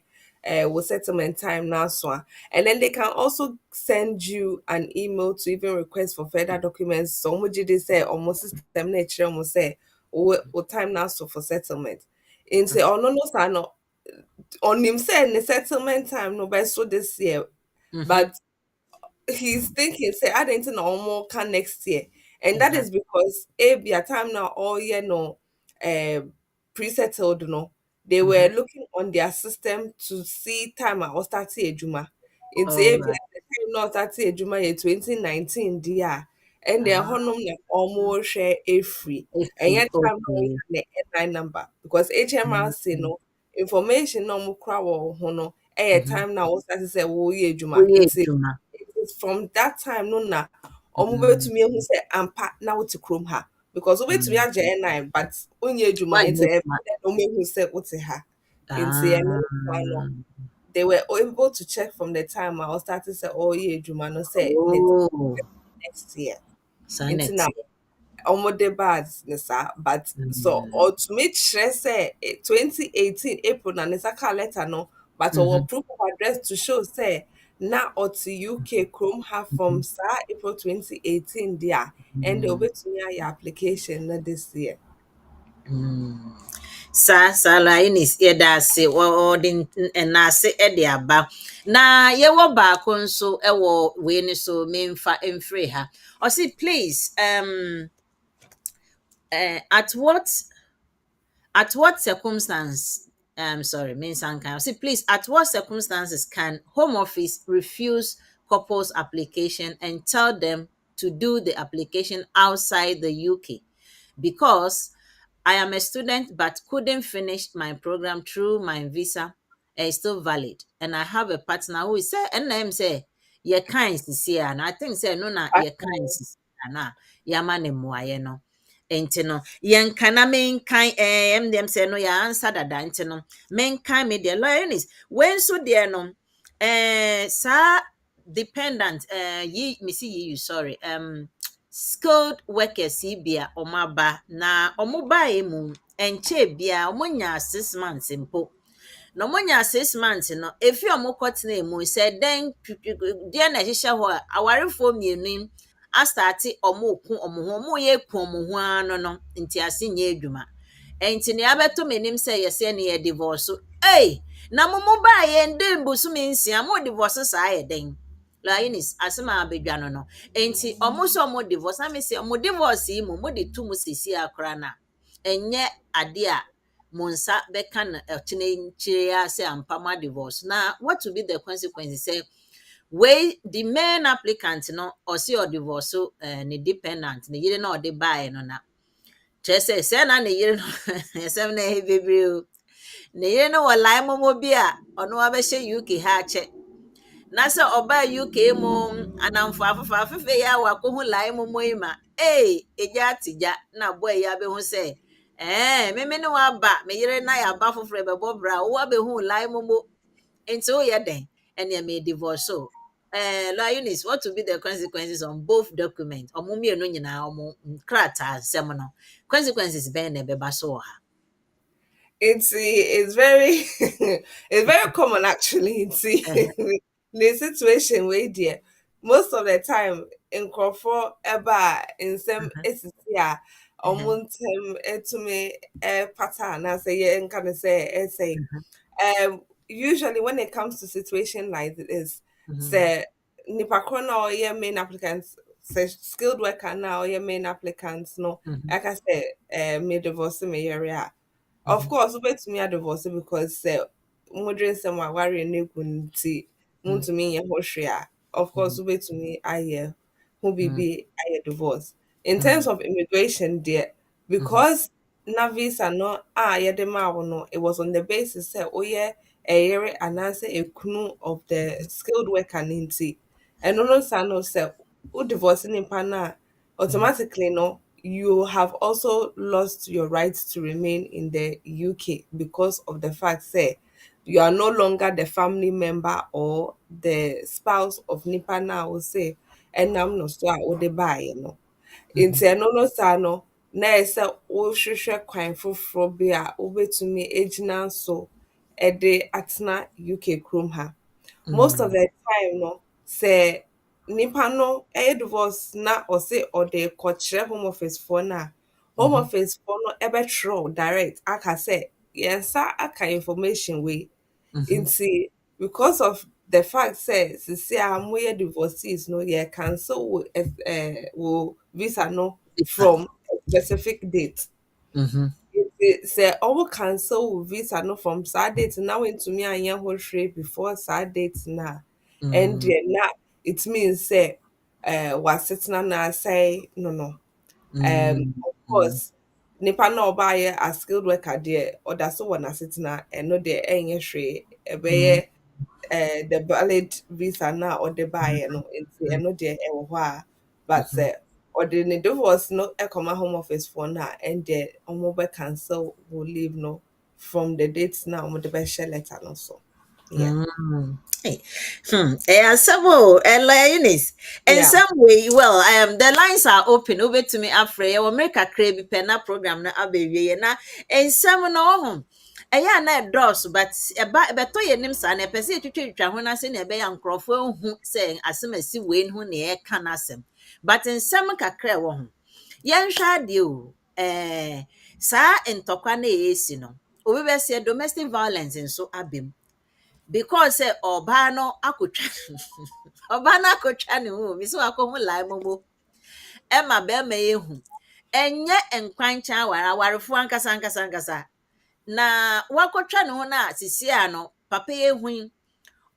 settlement time now so and then they can also send you an email to even request for further documents so say almost system nature almost say what time now so for settlement no on him say the settlement time no by so this year but he's thinking say I didn't know more can next year and that is because a be a time now all year no pre-settled no they were Mhm. looking on their system to see time I was starting ejuma. Into All ABI, right. the time not starting ejuma in 2019 dear. And then Ah, honum na almost share a free. if And we yet time no okay. the NI number because HMRC Mhm. no information no mu kra wo ho no. Mhm. Time now was starting say wo ye ejuma. Oye juma. It is from that time no na ɔmo Mhm. bɛtumi ehu sɛ ampa na wote kurom ha because wobɛtumi Mhm. agye N9 but wonyɛ adwuma Why nti yes, ɛyɛ ma? dɛ na ɔmo ehu sɛ wote ha nti ɛno saa no Ah. they were able to check from the time I was starting sɛ ɔreyɛ adwuma no sɛ Oh, next year nti na sanity. ɔmo bad ne saa but so Mhm. ɔtumi kyerɛ sɛ 2018 April na ne nsa kaa letter no but Mhm. ɔwɔ proof of address to show say na ɔte UK kurom ha from saa April 2018 deɛ and ɛnna Mhm. obetumi ayɛ application na this year. Mm. Saa la Eunice yɛda ase wɔde ɛna ase de aba na yɛwɔ baako nso wɔ wei no so memfa mfiri ha ɔse please at what circumstance sorry mensanka I say please at what circumstances can home office refuse couples application and tell them to do the application outside the UK because I am a student but couldn't finish my program through my visa is still valid. And I have a partner who is say and I'm say you kind sisi and I think say no na you kind sisi na yama ne muaye no. Enti no yɛnka na menkan ɛm deɛm sɛ no yɛansa dada nti no menkan me deɛ lioness wei nso deɛ no saa dependent yi mesi yi sorry skilled workers yi bi a ɔmo aba na ɔmo baeɛ mu ɛnkyɛ bia ɔmo nya 6 months mpo na ɔmo nya 6 months no efi ɔmo kɔtena mu sɛ dɛn deɛ na ɛhyehyɛ hɔ a awarefoɔ mmienu yi astate ɔmo ko ɔmo ho ɔmo yɛ ku ɔmo ho ano no nti ase nyɛ adwuma ɛnti nea abɛto m'anim sɛ yɛsɛ ne yɛ divorce na mo baeɛ ndɛ mbosome 6 mo divorce saa yɛ dɛn Lioness asɛm a abɛdwa no no nti ɔmo sɛ ɔmo divorce na me sɛ ɔmo divorce yi mu mo de to mu sisi akora na ɛnyɛ ade a mo nsa bɛka no ɛkyena nkyire a sɛ ampa mo divorce na what will be the consequences sɛ wei the main applicant no ɔse ɔdivorce ne dependent ne yere na ɔde baeɛ no na kyerɛ sɛ sɛ na ne yere no ɛsɛm na ɛyɛ bebree o ne yere no wɔ line mmɔmmɔ bi a ɔno wabɛhyɛ UK ha akyɛ na sɛ ɔbaa UK mu anamfo afefa afefe yi a wakɔhu line mmɔmmɔ yi ma egya ate gya na aboa yi abɛhu sɛ meme ne waba me yere na yɛaba foforɔ bɛbɔ bra a wo abɛhu line mmɔmmɔ nti woyɛ dɛn ɛnea me divorce o Lioness, what will be the consequences on both documents ɔmo mmienu nyinaa ɔmo nkrataa nsɛm no consequences bɛn na ɛbɛba so wɔ ha It's very it's very common actually. Ɛhɛ, The situation where dear most of the time in Crawford eba in some ɛhɛ, SCA or ɛhɛ, montem to me a pattern as a year and kind of say usually when it comes to situation like this mhm, say nipa korɔ or your main applicants say skilled worker now or your main applicants no mhm, like I say me divorce me area of mhm, course, wobɛtumi divorce because sɛ modwen sɛ mo aware no egu nti mhm, montumi nyɛ ho hwee a of course mhm, wobɛtumi ayɛ ho mhm, biribi ayɛ divorce. In terms mhm, of immigration deɛ, mhm, because na visa no a yɛde maa wo no it was on the basis sɛ woyɛ ɛyere anaasɛ ekunu of the skilled worker no nti ɛno no sa no sɛ wo divorce nipa no a mhm. automatically no you have also lost your right to remain in the UK because of the fact say you are no longer the family member or the spouse of nipa na wo say ɛnam no so a wode baeɛ no nti Mhm, ɛno no saa no na ɛyɛ sɛ wohwehwɛ kwan foforɔ bi a wobɛtumi gyina so de atena UK kurom ha most of mhm, the time no sɛ nipa no ɛyɛ divorce na ɔse ɔde kɔkyerɛ home office foɔ no a home mhm, office foɔ no ɛbɛtwerɛ direct aka sɛ yɛnsa aka information wei mhm. nti because of the fact sɛ sisi a moyɛ divorcees no yɛ cancel wo visa no Visa. from a specific date Mhm, say owo cancel visa no from sad date now into me and yan whole before sad date na and Mm, then na it means say was sitting na say no. mm, Of mm, course, nipa na ɔbaayɛ a skilled worker deɛ ɔda so wɔ n'asetena ɛno deɛ ɛnyɛ hwee mm, ɛbɛyɛ the valid visa na ɔde baayɛ no nti mm, ɛno deɛ ɛwɔ hɔ a but mhm. sɛ ɔde ne divorce no ɛkɔma home office foɔ no a ɛndeɛ ɔmo bɛ cancel wo leave no from the date na ɔmo de bɛhyɛ letter no so. Yeah, Mm. Hey. Several Eunice. In yeah, some way, well, the lines are open. Over to me, afraid. Will make a crabby penna program na ababy na. In some no home. Ɛyɛ na ɛdɔɔso but ɛbɛtɔ yɛ nim saa na ɛpɛ sɛ yɛtwitwa ho no ase na ɛbɛyɛ nkurɔfoɔ hu sɛ asɛm asi wei ho na ɛka n'asɛm but nsɛm kakra ɛwɔ ho yɛnhwɛ adeɛ o saa ntɔkwa no a ɛyɛsi no obi bɛsɛ domestic violence nso aba mu because ɔbaa no akotwa ɔbaa no akotwa ne ho bi sɛ wakɔho lie momo ɛma bɛrima yɛ hu ɛnyɛ nkwankyɛn awarefoɔ ankasa na wakɔtwa ne ho no a sisi a no papa yɛ hu yi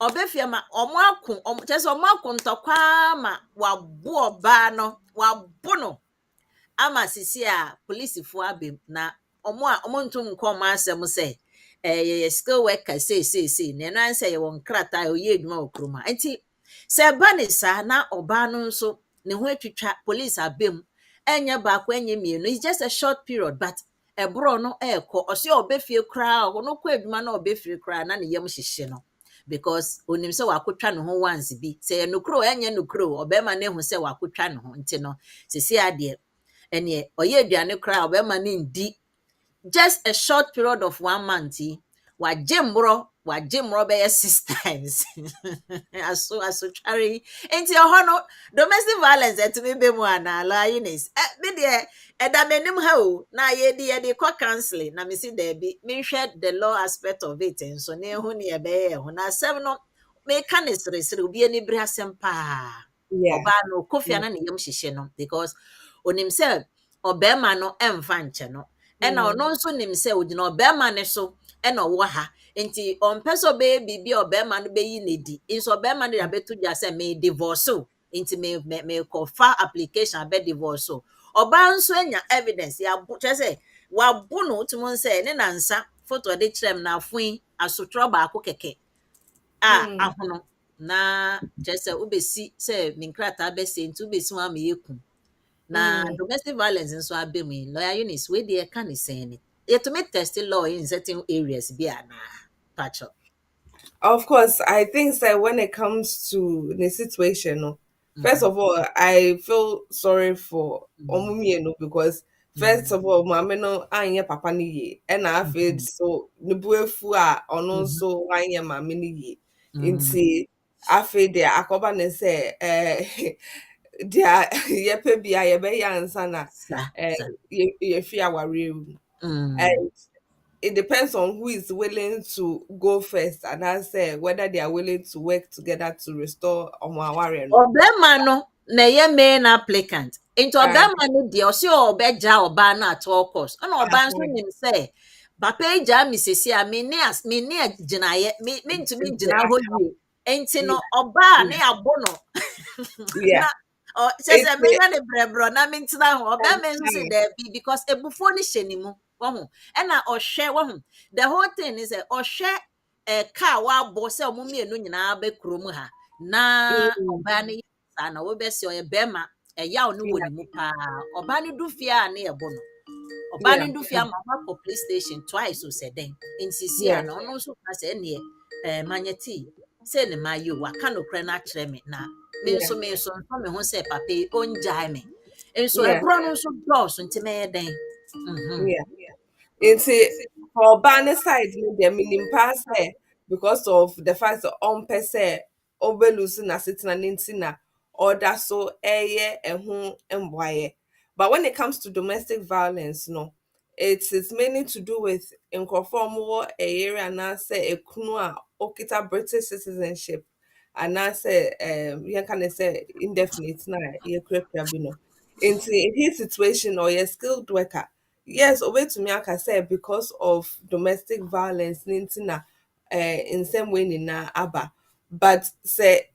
ɔbɛfie ma ɔmo ako kyerɛ sɛ ɔmo ako ntɔkwa ma wabo ɔbaa no wabo no ama sisi a polisifoɔ aba mu na ɔmo nto nkɔ ɔmo asɛm sɛ yɛyɛ skill worker sei na ɛno ara sɛ yɛwɔ nkrataa a ɔyɛ adwuma wɔ kurom a nti sɛ ɛba ne saa na ɔbaa no nso ne ho atwitwa police aba mu ɛnyɛ baako ɛnyɛ mmienu it's just a short period but ɛborɔ no ɛɛkɔ ɔsɛ ɔbɛfie koraa ɔno kɔ adwuma na ɔbɛfie koraa na ne yam hyehye no because onim sɛ wakotwa ne ho once bi sɛ yɛ nokuro ɛnyɛ nokuro ɔbɛrima no ehu sɛ wakotwa ne ho nti no sisi adeɛ ɛneɛ ɔyɛ aduane koraa ɔbɛrima no ndi just a short period of 1 month wagye mborɔ bɛyɛ 6 times asotware nti ɛhɔ no domestic violence ɛtumi bɛ mu anaa Eunice me deɛ ɛda m'anim ha o na yɛde kɔ counseling na mesi daabi menhwɛ the law aspect of it nso na ehu ne yɛbɛyɛ ɛho na asɛm no meka ne seresere obi ani bere asɛm paa yeah, ɔbaa no kofia na ne yam hyehye no because onim sɛ ɔbɛrima no ɛmfa nkyɛ no ɛna ɔno nso nim sɛ ogyina ɔbɛrima ne so ɛna ɔwɔ ha nti ɔmpɛ sɛ ɔbɛyɛ biribi a ɔbɛrima no bɛyi ne di nso ɔbɛrima no de abɛto dwa sɛ me divorce o nti me kɔfa application abɛ divorce o ɔbaa nso anya evidence yɛabo kyerɛ sɛ wabo no wotum sɛ ne nansa photo de kyerɛ m na afoyi asotorɔ baako kɛkɛ a ahono na kyerɛ sɛ wobɛsi sɛ me nkrataa bɛsɛ nti wobɛsi ho ama yɛku na domestic violence nso aba mu yi lawyer Eunice wey dey ka ne sɛn ni yɛtumi test law in certain areas bi anaa patcho. Of course, I think that when it comes to the situation, no, first Mhm, of all, I feel sorry for mhm, Omumieno because first mhm, of all, mama no anya papa ni ye, and I feel mhm, so nubuefu a ono mhm, so anya mama ni ye. mhm. Inti I feel there akoba ne say dia yepe bia yebe yansa na Sa. ye fi aware Mm. it depends on who is willing to go first and I say whether they are willing to work together to restore Omawari or not. Ɔbɛrima no na ɛyɛ main applicant nti Uh, ɔbɛrima no deɛ ɔsɛ ɔbɛgya ɔbaa no at all cost ɛna ɔbaa nso nim sɛ papa yi gyaa me sesi a menni gyinaeɛ mentumi gyina hɔ yie nti no ɔbaa ne abo no yeah, na kyerɛ it's sɛ mehwɛ ne brɛbrɛ na mentena ho ɔbɛrima nso sɛ uh, daabi because ebufuo no hyɛ ne mu wahu ɛna ɔhwɛ wahu the whole thing is sɛ ɔhwɛ kaa wabɔ sɛ ɔmo mmienu nyinaa bɛ kurom ha na mm, ɔbaa no yɛ saa na wobɛsi ɔyɛ bɛrima ɛyaw no wɔ yeah, ne mu paa ɔbaa no du fie a ne yɛbɔ no ɔbaa yeah, no du fie ama ɔmakɔ police station twice o sɛ dɛn nsisi a yeah, na ɔno nso ka sɛ ɛneɛ manyɛ tii sɛ ne ma yi o waka nokorɛ no akyerɛ me na yeah, me nso nsɔ me ho sɛ papa yi ɔngyae me nso yeah, ɛborɔ no nso dɔɔso nti mɛyɛ dɛn. Mhm, yeah. Nti for ɔbaa side no deɛ menim paa sɛ because of the fact sɛ ɔmpɛ sɛ ɔbɛlusu n'asetena no nti na ɔda so ɛyɛ ɛho mboayɛ. But when it comes to domestic violence no, it is mainly to do with nkurɔfoɔ a wɔwɔ area anaasɛ ekunu a ɔkita British citizenship anaasɛ yɛnka ne sɛ indefinite na yɛkurakura bi no. Nti in his situation ɔyɛ skilled worker yes, obey to me, like I said, because of domestic violence, nintina, in some way, nina aba. But say,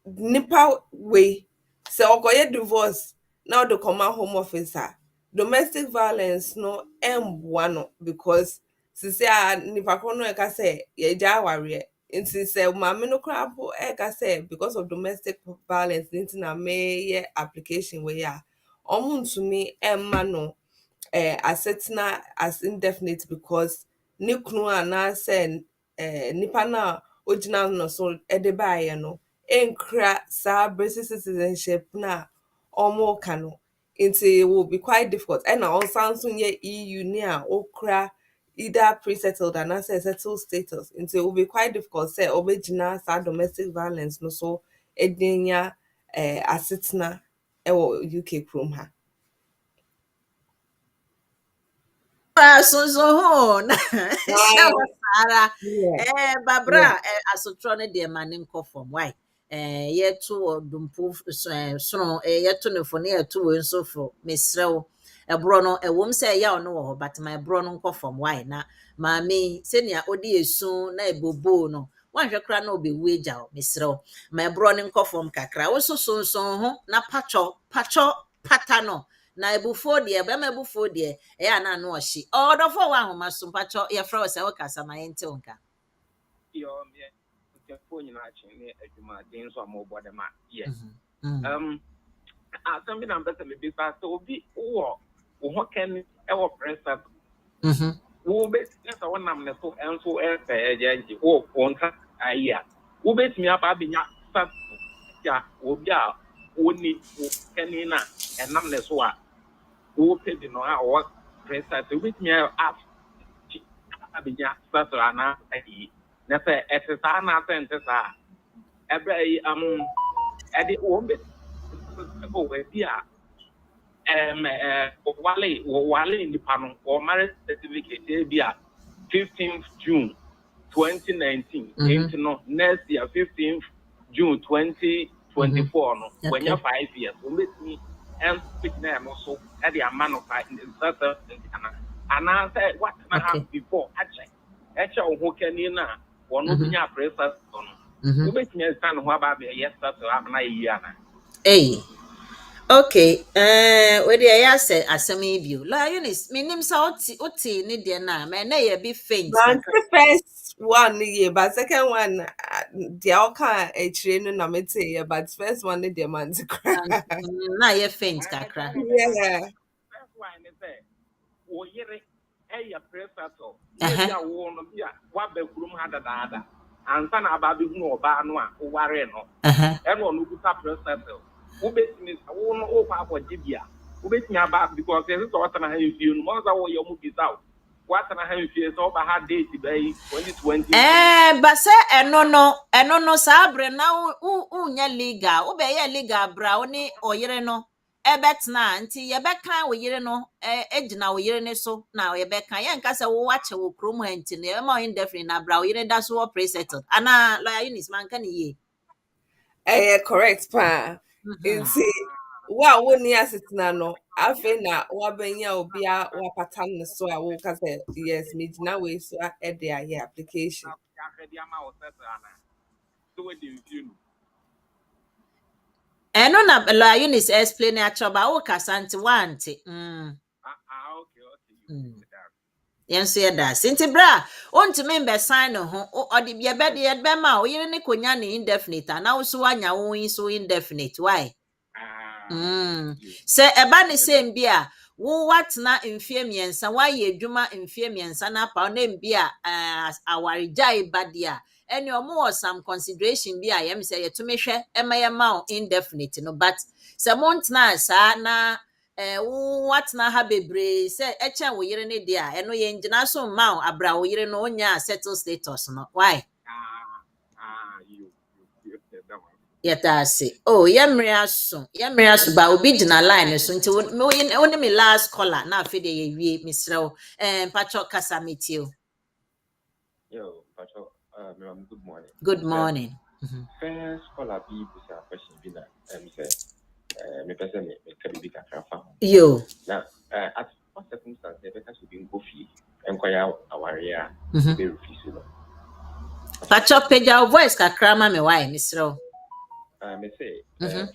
nipa way, say, okoye divorce, now the command home officer, domestic violence, no, one because, say, nipa kono, eka say, ye jawari, nti say, mami no krapo, eka say, because of domestic violence, nintina, me, ye application, we ya, omun to me, no asetena as indefinite because ne kunu anaasɛ nipa no a ogyina no so de baeɛ no nkura saa British citizenship na ɔmo ka no nti it will be quite difficult ɛna ɔsan so nyɛ EU ne a okura either pre-settled anaasɛ settled status nti it will be quite difficult sɛ ɔbɛgyina saa domestic violence no so de nya asetena wɔ UK kurom ha. So ho na shawa sara Yeah. babra asotro ne de ma ne nkofom why yeto dumpo sono yeto ne fo ne yeto we nso fo mesrew ebro no ewom se ya ono wo but my bro no nkofom why na ma me senia odi esu na ebobo no wanhwe kra na obewu eja mesrew my bro ne nkofom kakra wo so sonson ho na pacho pata no na ebufo de be ma ebufo de na no ohye odofo wa ahoma so pacho ye fra se wo kasa ma yente wonka Yo, me, the phone in action, adwuma den so amobɔ dem a yes. Asɛm bi na mpɛ sɛ mebisa sɛ obi wɔ wo ho kɛn ɛwɔ prɛsa wo bɛtumi sɛ wonam ne so ɛnso ɛfɛ agye wo nka ayi a wobɛtumi aba abɛnya sa ya obi a woni wo kɛn na ɛnam ne so a wo pɛ bi no a wɔ prɛsa sɛ wobɛtumi abɛnya sa so ana ayi na sɛ ɛte saa na asɛ nte saa ɛbrɛ yi ɛde wɔn bɛ bi a wale nipa no or marriage certificate bi a 15th June 2019 into no next year 15th June 2024 no when you 5 years we make me and pick them also at the amount of certain and I said what I have before actually who can you na one of the pressers on we make me stand who about yes that's I'm not here. Okay, we dey ya say asem ibio. La Eunice, minim sa oti ni de na, me na ye be faint But kakra. the first one yeah, but second one the outcome a train na me say but first one the man to cry. Na ye faint kakra. Yeah. That's why I say wo yere e ya pressure to e ya wo no bia wa ba kurum ha dadaada ansa na aba bi hu oba no a wo ware no e no no buta pressure to wo betimi wo no wo kwa abodi bia wo betimi aba because e so wata na ha yefie no mo za wo ye mu bisaw wata na ha yefie so ba ha date bai 2020 But say eno no sa bre na unya legal wo be ye legal bra wo ni oyere no ebetna nti ye beka wo yere no egina wo yere ne so na ye beka ye nka se wo wache wo krom ha nti ne e ma indefinite na bra wo yere da so wo presettled ana lawyer Eunice man kan ye Correct pa. Nti wa wo ni asetena no afi na wa benya obi a wa pattern no so a wo ka say yes me gina we so e de aye application. ya kedi ama wo settle ana so we dey review no eno na lawyer Eunice explain achoba wo kasante wante okay yenso ye da sinti bra ontumi mbe sign no ho odi bia be de be ma o yire ne konya ne indefinite na wo so wanya wo yin so indefinite why se eba ne sem bia wo watna mfie miensa wa ye adwuma mfie miensa na pa na mbia awarijai badia ene omo was some consideration bia yem se yetumi hwe ema ye ma o indefinite no but se montna sa na watna ha bebre se echen wo yire ne dia eno ye ngina so ma o abra wo yire no onya settle status no why you yetase oh yemre aso ba obi gina line so nti woni me last caller na afi de ye wie misrew pacho kasa metio yo pacho good morning good morning first caller bi busa question bi na say me pese me ka bi kakra fa yo na at what circumstance they better nkoya awaria be refuse no Pacho peja voice kakra ma me why misro. me say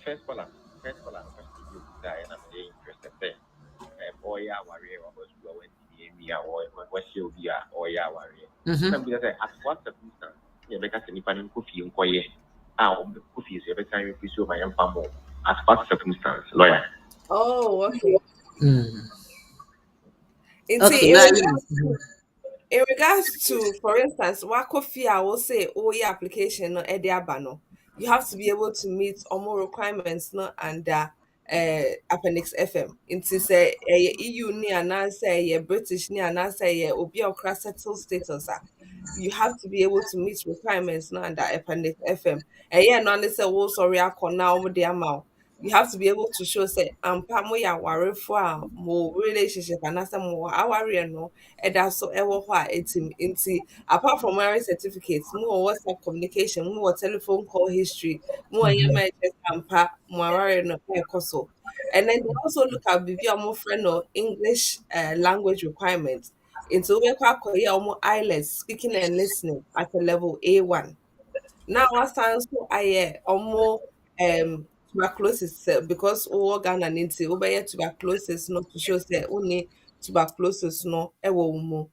first caller question you die and I'm interested there oya awaria was when the or what you be oya awaria some people say at what circumstance you make us nipa nko fie nkoye ko fie so be kan refuse o my mfamo at what circumstance lawyer. Oh, okay. Okay, In regards to, for instance, Wakofia will say, oh, yeah, application no ediabano. You have to be able to meet all more requirements no under Appendix FM. Into say EU ni say British ni say obi okra settled status. You have to be able to meet requirements no under Appendix FM. Yeah, no, they say, oh, sorry, I call now with the amount. You have to be able to show say mo ya ware for mo relationship and as mo aware no that's so ever why it's into apart from marriage certificates, more WhatsApp communication, more telephone call history, more ampa, more no so. And then they also look at BB more friend or English language requirements. Into we almost IELTS, speaking and listening at a level A1. Now what sounds so I almost tuberculosis because Ghana into obey tuberculosis not to show say only tuberculosis no ewo mu.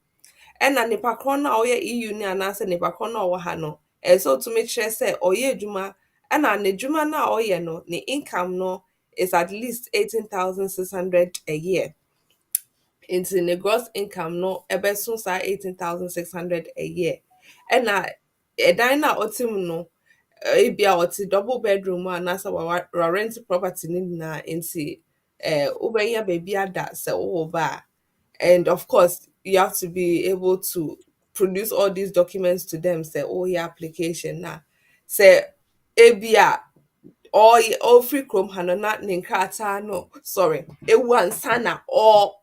Ɛna nipa korɔ no a ɔyɛ EU ni anaasɛ nipa korɔ no a ɔwɔ ha no ɛsɛ otumi kyerɛ sɛ ɔyɛ adwuma ɛna n'adwuma no a ɔyɛ no ne income no is at least 18,600 a year. Into ne gross income no ɛbɛso saa 18,600 a year. Ɛna ɛdan no a ɔte mu no ebi a ɔte double bedroom mu anaasɛ wa rent property ne nyinaa nti wobɛyɛ baabi ada sɛ wowɔ ba a. And of course, you have to be able to produce all these documents to them. Say, oh, your application now. Say, ABA all free Chrome hano not ninkrata no. Sorry, it one sana or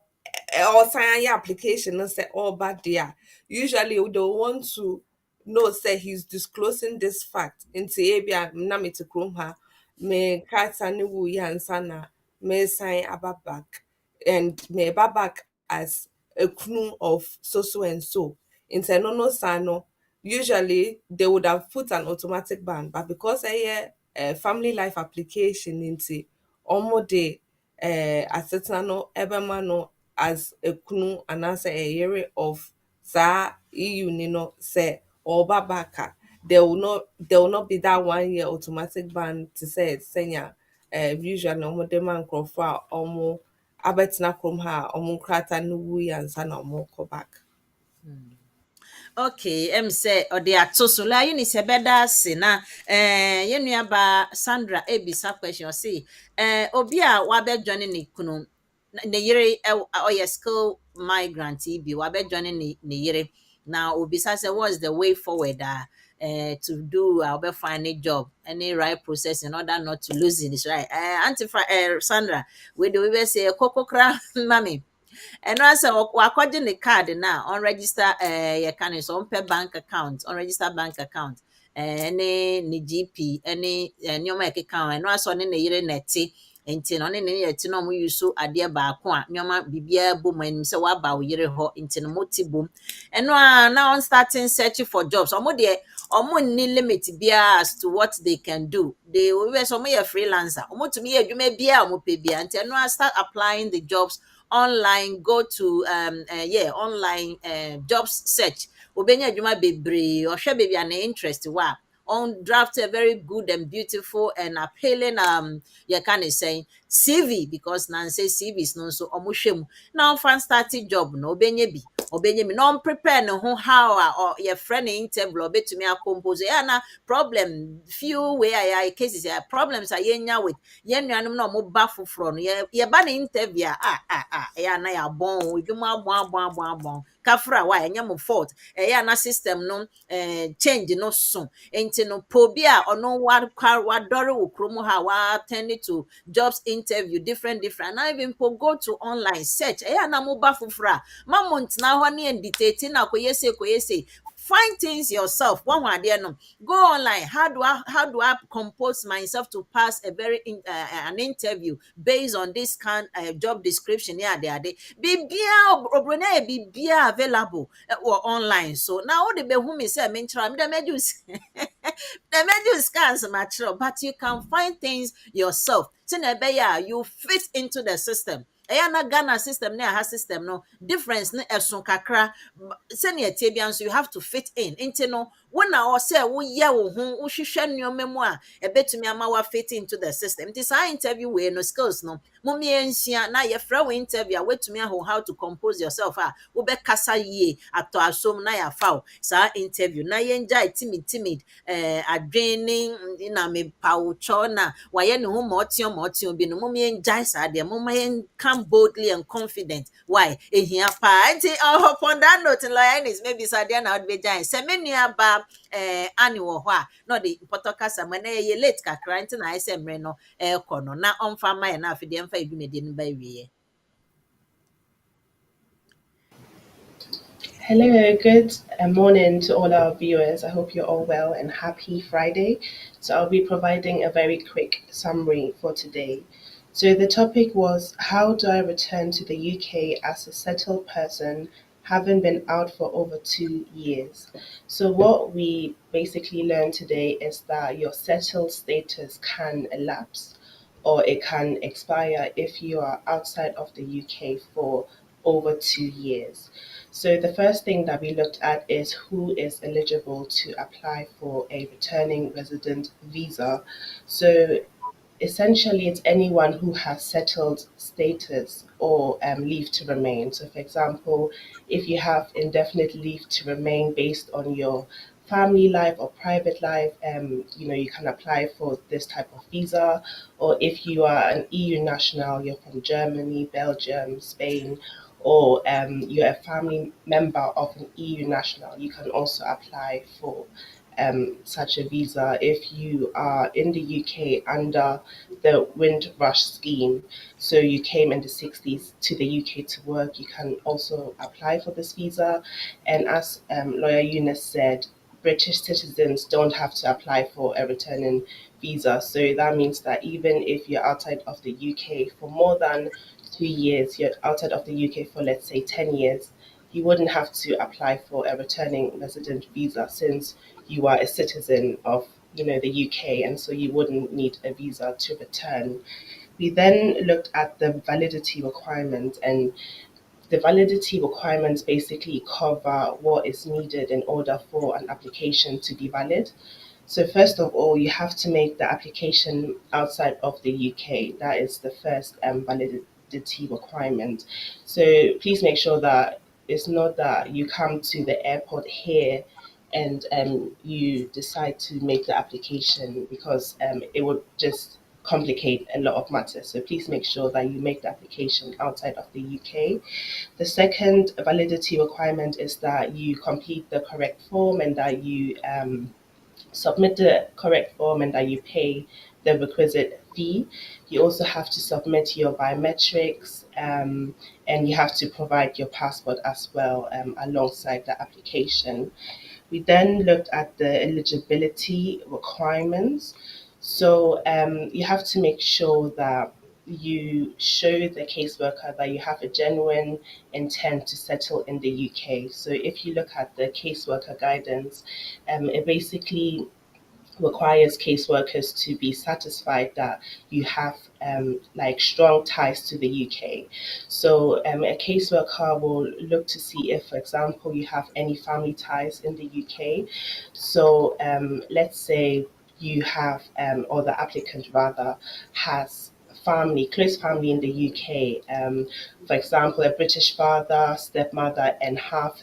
sign your application and say, oh, bad dear. Usually, we don't want to know say he's disclosing this fact into ABA namity Chrome ha me krata ni wu yan sana me sign about back and me back as a crew of so and so. In no sano, usually they would have put an automatic ban, but because a family life application into almost the asetano ebemano as a crew and as a year of sa EU nino say or babaka. There will not be that 1 year automatic ban to say it senya usually no demand for almost abɛtena kurom ha a ɔmo nkrataa no wu yɛ ansa na ɔmo kɔ back. Okay, say or they are to so la Eunice beda se na yenua ba Sandra ebisa question say obi a wabe join ne kunu ne yere oyɛ skill migrant bi wabe join ne yere now obisa say what's the way forward to do our find a job any right process in order not to lose this right Sandra we do we say kokokra mami. And also, according the card now, on register you can so on per bank account, on register bank account, any GP, any new make account, and also on the year neti, and tin on any no mu use so adia ba ko a nyoma bibia boom and say what about yere ho into multi boom. And now on starting searching for jobs. Omo ni limit bia as to what they can do. They always some a freelancer. Omo to me adwuma bia omo pe bia. And no start applying the jobs online, go to online jobs search obenya adwuma bebre or hwe baby an interest wa on draft a very good and beautiful and appealing you can say CV because nan say CV is no so omohwem now fan starting job no obenya mi no prepare no ho how or your friend interview betumi compose na problem few where I cases problems are yenya with yenuanom na mo ba foforo no ye ba na interview ya na ya bon edwuma bon kafra wa enya mo fault ya na system no change no so enti no pobi a ono wa dore wo kromo ha wa attend to jobs interview different now even go to online search ya na mo ba foforo ma mo ntina ho na dictate na koyese find things yourself. One way no, go online. How do I compose myself to pass a an interview based on this kind job description? Yeah, they bibia obrona bibia available or online. So now the be whom is say me try me dem use the menu scans material, but you can find things yourself. So you fit into the system. Na Ghana system na ha system no difference na eson kakra. Senior Tibian, so you have to fit in. Into no when I say we ya wo ho wo hwehwe nneoma mu a ebetumi ama wa fit into the system. It is our interview we no skills no. Mummy ensia na ye fra we interview wetumi how to compose yourself wo be kasa yie ato asom na ya fa sa interview na ye njai timid adrening na me paucho na waye ne ho motion bi no mummy enjai sa de mummy come boldly and confident. Why ehia pa nti upon that note Eunice maybe sadia na would be giant se menua ba ani wo ho a no the potokasa ma na ye late kakra nti na ise mre no kono na omfa ma na afide mfa edwumedi no ba wiye. Hello, good morning to all our viewers. I hope you're all well and happy Friday. So I'll be providing a very quick summary for today. So the topic was, how do I return to the UK as a settled person having been out for over 2 years? So what we basically learned today is that your settled status can elapse or it can expire if you are outside of the UK for over 2 years. So the first thing that we looked at is who is eligible to apply for a returning resident visa. So essentially, it's anyone who has settled status or leave to remain. So, for example, if you have indefinite leave to remain based on your family life or private life, you can apply for this type of visa. Or if you are an EU national, you're from Germany, Belgium, Spain, or you're a family member of an EU national, you can also apply for such a visa. If you are in the UK under the Windrush scheme, so you came in the 60s to the UK to work, you can also apply for this visa. And as lawyer Eunice said, British citizens don't have to apply for a returning visa. So that means that even if you're outside of the UK for more than 2 years, you're outside of the UK for, let's say, 10 years, you wouldn't have to apply for a returning resident visa since you are a citizen of the UK, and so you wouldn't need a visa to return. We then looked at the validity requirements, and the validity requirements basically cover what is needed in order for an application to be valid. So first of all, you have to make the application outside of the UK. That is the first validity requirement. So please make sure that it's not that you come to the airport here and you decide to make the application, because it would just complicate a lot of matters. So please make sure that you make the application outside of the UK. The second validity requirement is that you complete the correct form and that you submit the correct form and that you pay the requisite fee. You also have to submit your biometrics, and you have to provide your passport as well alongside the application. We then looked at the eligibility requirements. So you have to make sure that you show the caseworker that you have a genuine intent to settle in the UK. So if you look at the caseworker guidance, it basically requires caseworkers to be satisfied that you have like strong ties to the UK. So a caseworker will look to see if, for example, you have any family ties in the UK. So let's say you have, or the applicant rather, has close family in the UK. For example, a British father, stepmother, and half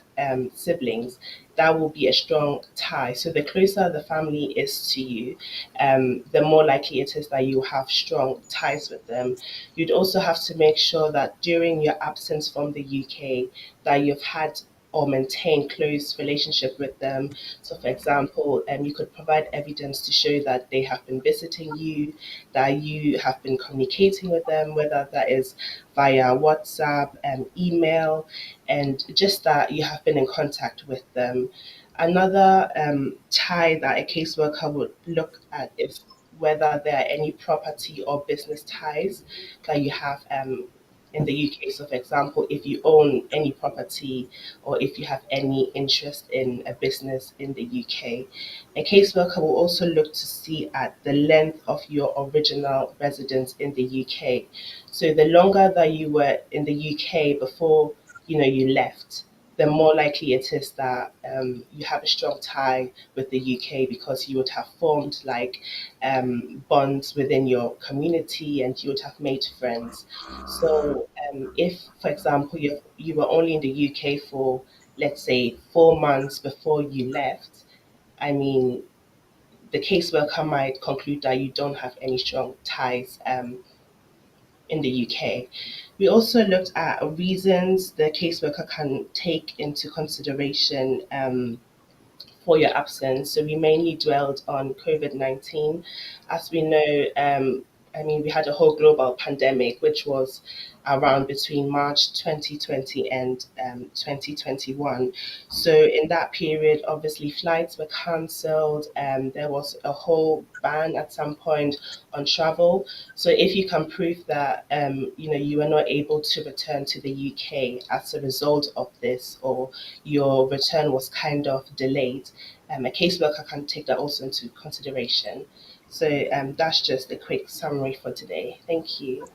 siblings. That will be a strong tie. So the closer the family is to you, the more likely it is that you have strong ties with them. You'd also have to make sure that during your absence from the UK, that you've had or maintain close relationship with them. So, for example, you could provide evidence to show that they have been visiting you, that you have been communicating with them, whether that is via WhatsApp and email, and just that you have been in contact with them. Another tie that a caseworker would look at is whether there are any property or business ties that you have in the UK. So, for example, if you own any property or if you have any interest in a business in the UK, a caseworker will also look to see at the length of your original residence in the UK. So, the longer that you were in the UK before you left, the more likely it is that you have a strong tie with the UK because you would have formed like bonds within your community and you would have made friends. So if, for example, you were only in the UK for, let's say, 4 months before you left, I mean, the caseworker might conclude that you don't have any strong ties in the UK. We also looked at reasons the caseworker can take into consideration for your absence. So we mainly dwelled on COVID-19. As we know, we had a whole global pandemic, which was around between March 2020 and 2021. So in that period, obviously, flights were cancelled. There was a whole ban at some point on travel. So if you can prove that you were not able to return to the UK as a result of this, or your return was kind of delayed, a caseworker can take that also into consideration. So that's just a quick summary for today. Thank you.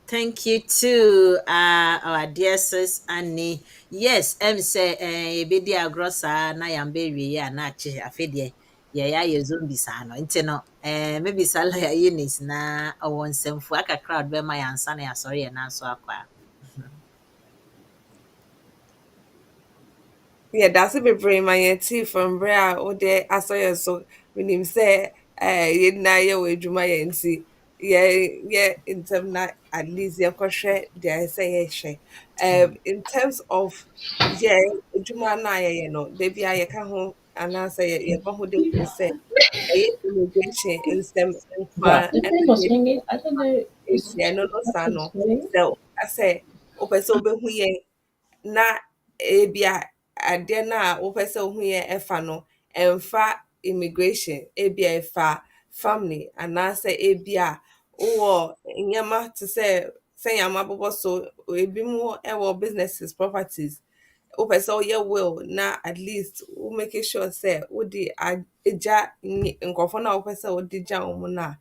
Thank you too, our dear sis Annie. Yes, say bedi agrosa na yambe wi ya na chi afedie. Ye zombie sa no. Nti no maybe sala ya Eunice na awon semfu aka crowd be ma yansa na ya sorry na so akwa. Yeah, that's a bit brain my tea from Brea or there. I saw you so when him say, you na ye we juma ye nti. Yeah, in terms na at least you can share there say yeah share. In terms of yeah, juma na ye baby I can home and I say yeah, but who they say immigration in some But and the thing was ringing. I don't know. yeah, no, no, What's it sano. doing? So I say, open so be who na ebia ade na a wopɛ sɛ wohu yɛ ɛfa no ɛmfa immigration ebia ɛfa family anaasɛ ebia wowɔ nneɛma te sɛ nyama bobɔ so ebi mu ɛwɔ businesses properties wopɛ sɛ woyɛ will na at least wo make sure sɛ wode agya nkurɔfoɔ no a wopɛ sɛ wode gya wɔn no a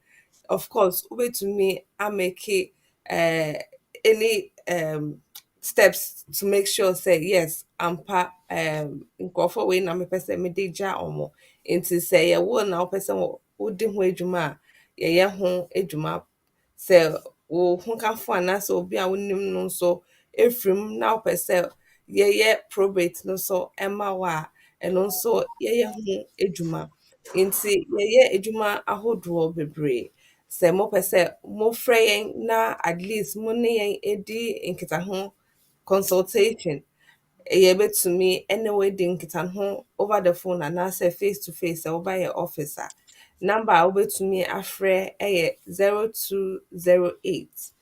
of course wobɛtumi amake any steps to make sure say yes ampa nkurɔfoɔ wei na mepɛ sɛ mede gya ɔmo nti sɛ yɛwo na wopɛ sɛ wode ho adwuma a yɛyɛ ho adwuma sɛ wo ho kafo anaasɛ obi a wonim no nso ɛfirim na wopɛ sɛ yɛyɛ probate no so ɛma wo a ɛno nso yɛyɛ ho adwuma nti yɛyɛ adwuma ahodoɔ bebree sɛ mopɛ sɛ mofrɛ yɛn na at least mo ne yɛn edi nkitaho consultation yɛbɛtumi ɛne wo edi nkitaho over the phone anaasɛ face to face sɛ woba yɛ office a number a wobɛtumi afrɛ ɛyɛ 0208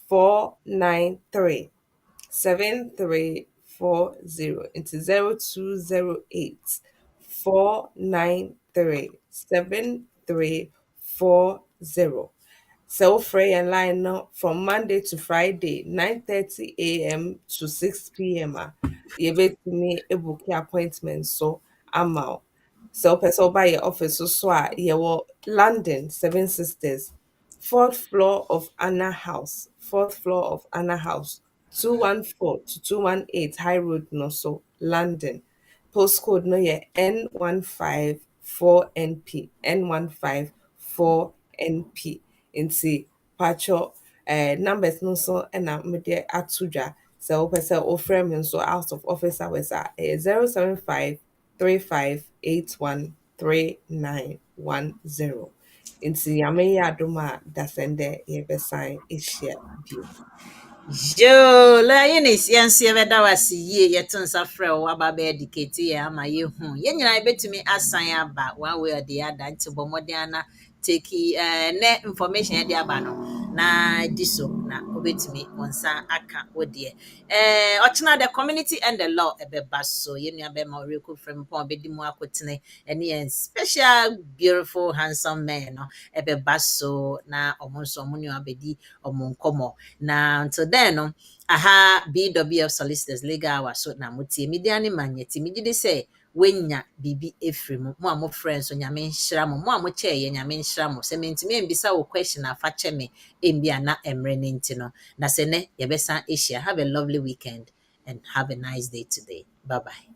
493 7340 into 0208 493 7340. So free and line up from Monday to Friday, 9:30 a.m. to 6 p.m. You bet me a book appointment so I'm out. So person by your office so you will London, Seven Sisters, fourth floor of Anna House, fourth floor of Anna House, 214 to 218 High Road no so London. Postcode no yeah N154NP N154NP nti patcho numbers no so na mede ato dwa sɛ wopɛ sɛ wofrɛ me nso out of office hours a ɛyɛ 075 35813910 nti nyame yɛ adom a dasɛndɛ yɛbɛsan ahyia bio. Yo, la Eunice yansi yɛbɛda wase yie yɛto nsa frɛ wo aba bɛ educate yɛ ama yɛhu. Yɛn nyinaa yɛbɛtumi asan aba one way or the other nti bɔ mmɔden ana take ne information yɛde aba no. na di so na obetumi onsa aka wodie ochina the community and the law ebeba so yenu abema oreku from pon bedi mu akotene ene special beautiful handsome man no ebeba so na omonso omunyo abedi omonkomo na until then no aha BWF Solicitors Legal so na mutie mediane manyeti migide say wenya bibi efrimu mo amo friends onyame nhira mo amo cheye nyame nhira mo se mentimi embisa wo question afa cheme embia na emre nti no na se ne yebesa asia. Have a lovely weekend and have a nice day today. Bye bye.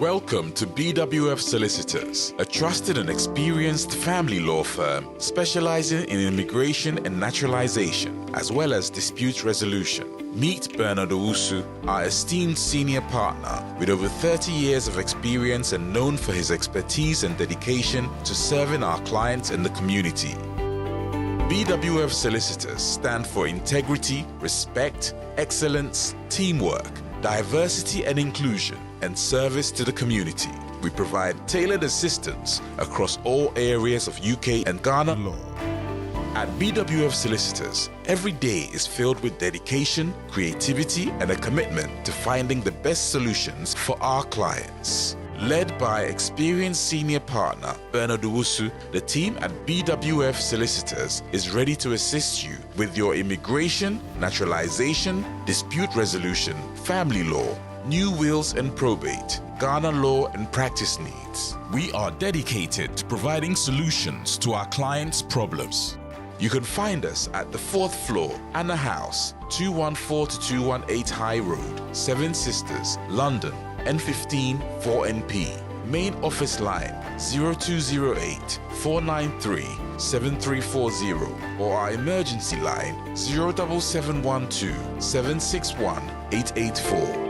Welcome to BWF Solicitors, a trusted and experienced family law firm specializing in immigration and naturalization, as well as dispute resolution. Meet Bernard Owusu, our esteemed senior partner with over 30 years of experience and known for his expertise and dedication to serving our clients and the community. BWF Solicitors stand for integrity, respect, excellence, teamwork, diversity and inclusion, and service to the community. We provide tailored assistance across all areas of UK and Ghana law. At BWF Solicitors, every day is filled with dedication, creativity, and a commitment to finding the best solutions for our clients. Led by experienced senior partner Bernard Owusu, the team at BWF Solicitors is ready to assist you with your immigration, naturalization, dispute resolution, family law, new wills and probate, Ghana law and practice needs. We are dedicated to providing solutions to our clients' problems. You can find us at the 4th floor, Anna House, 214 to 218 High Road, Seven Sisters, London, N15 4NP. Main office line 0208 493 7340 or our emergency line 07712 761 884.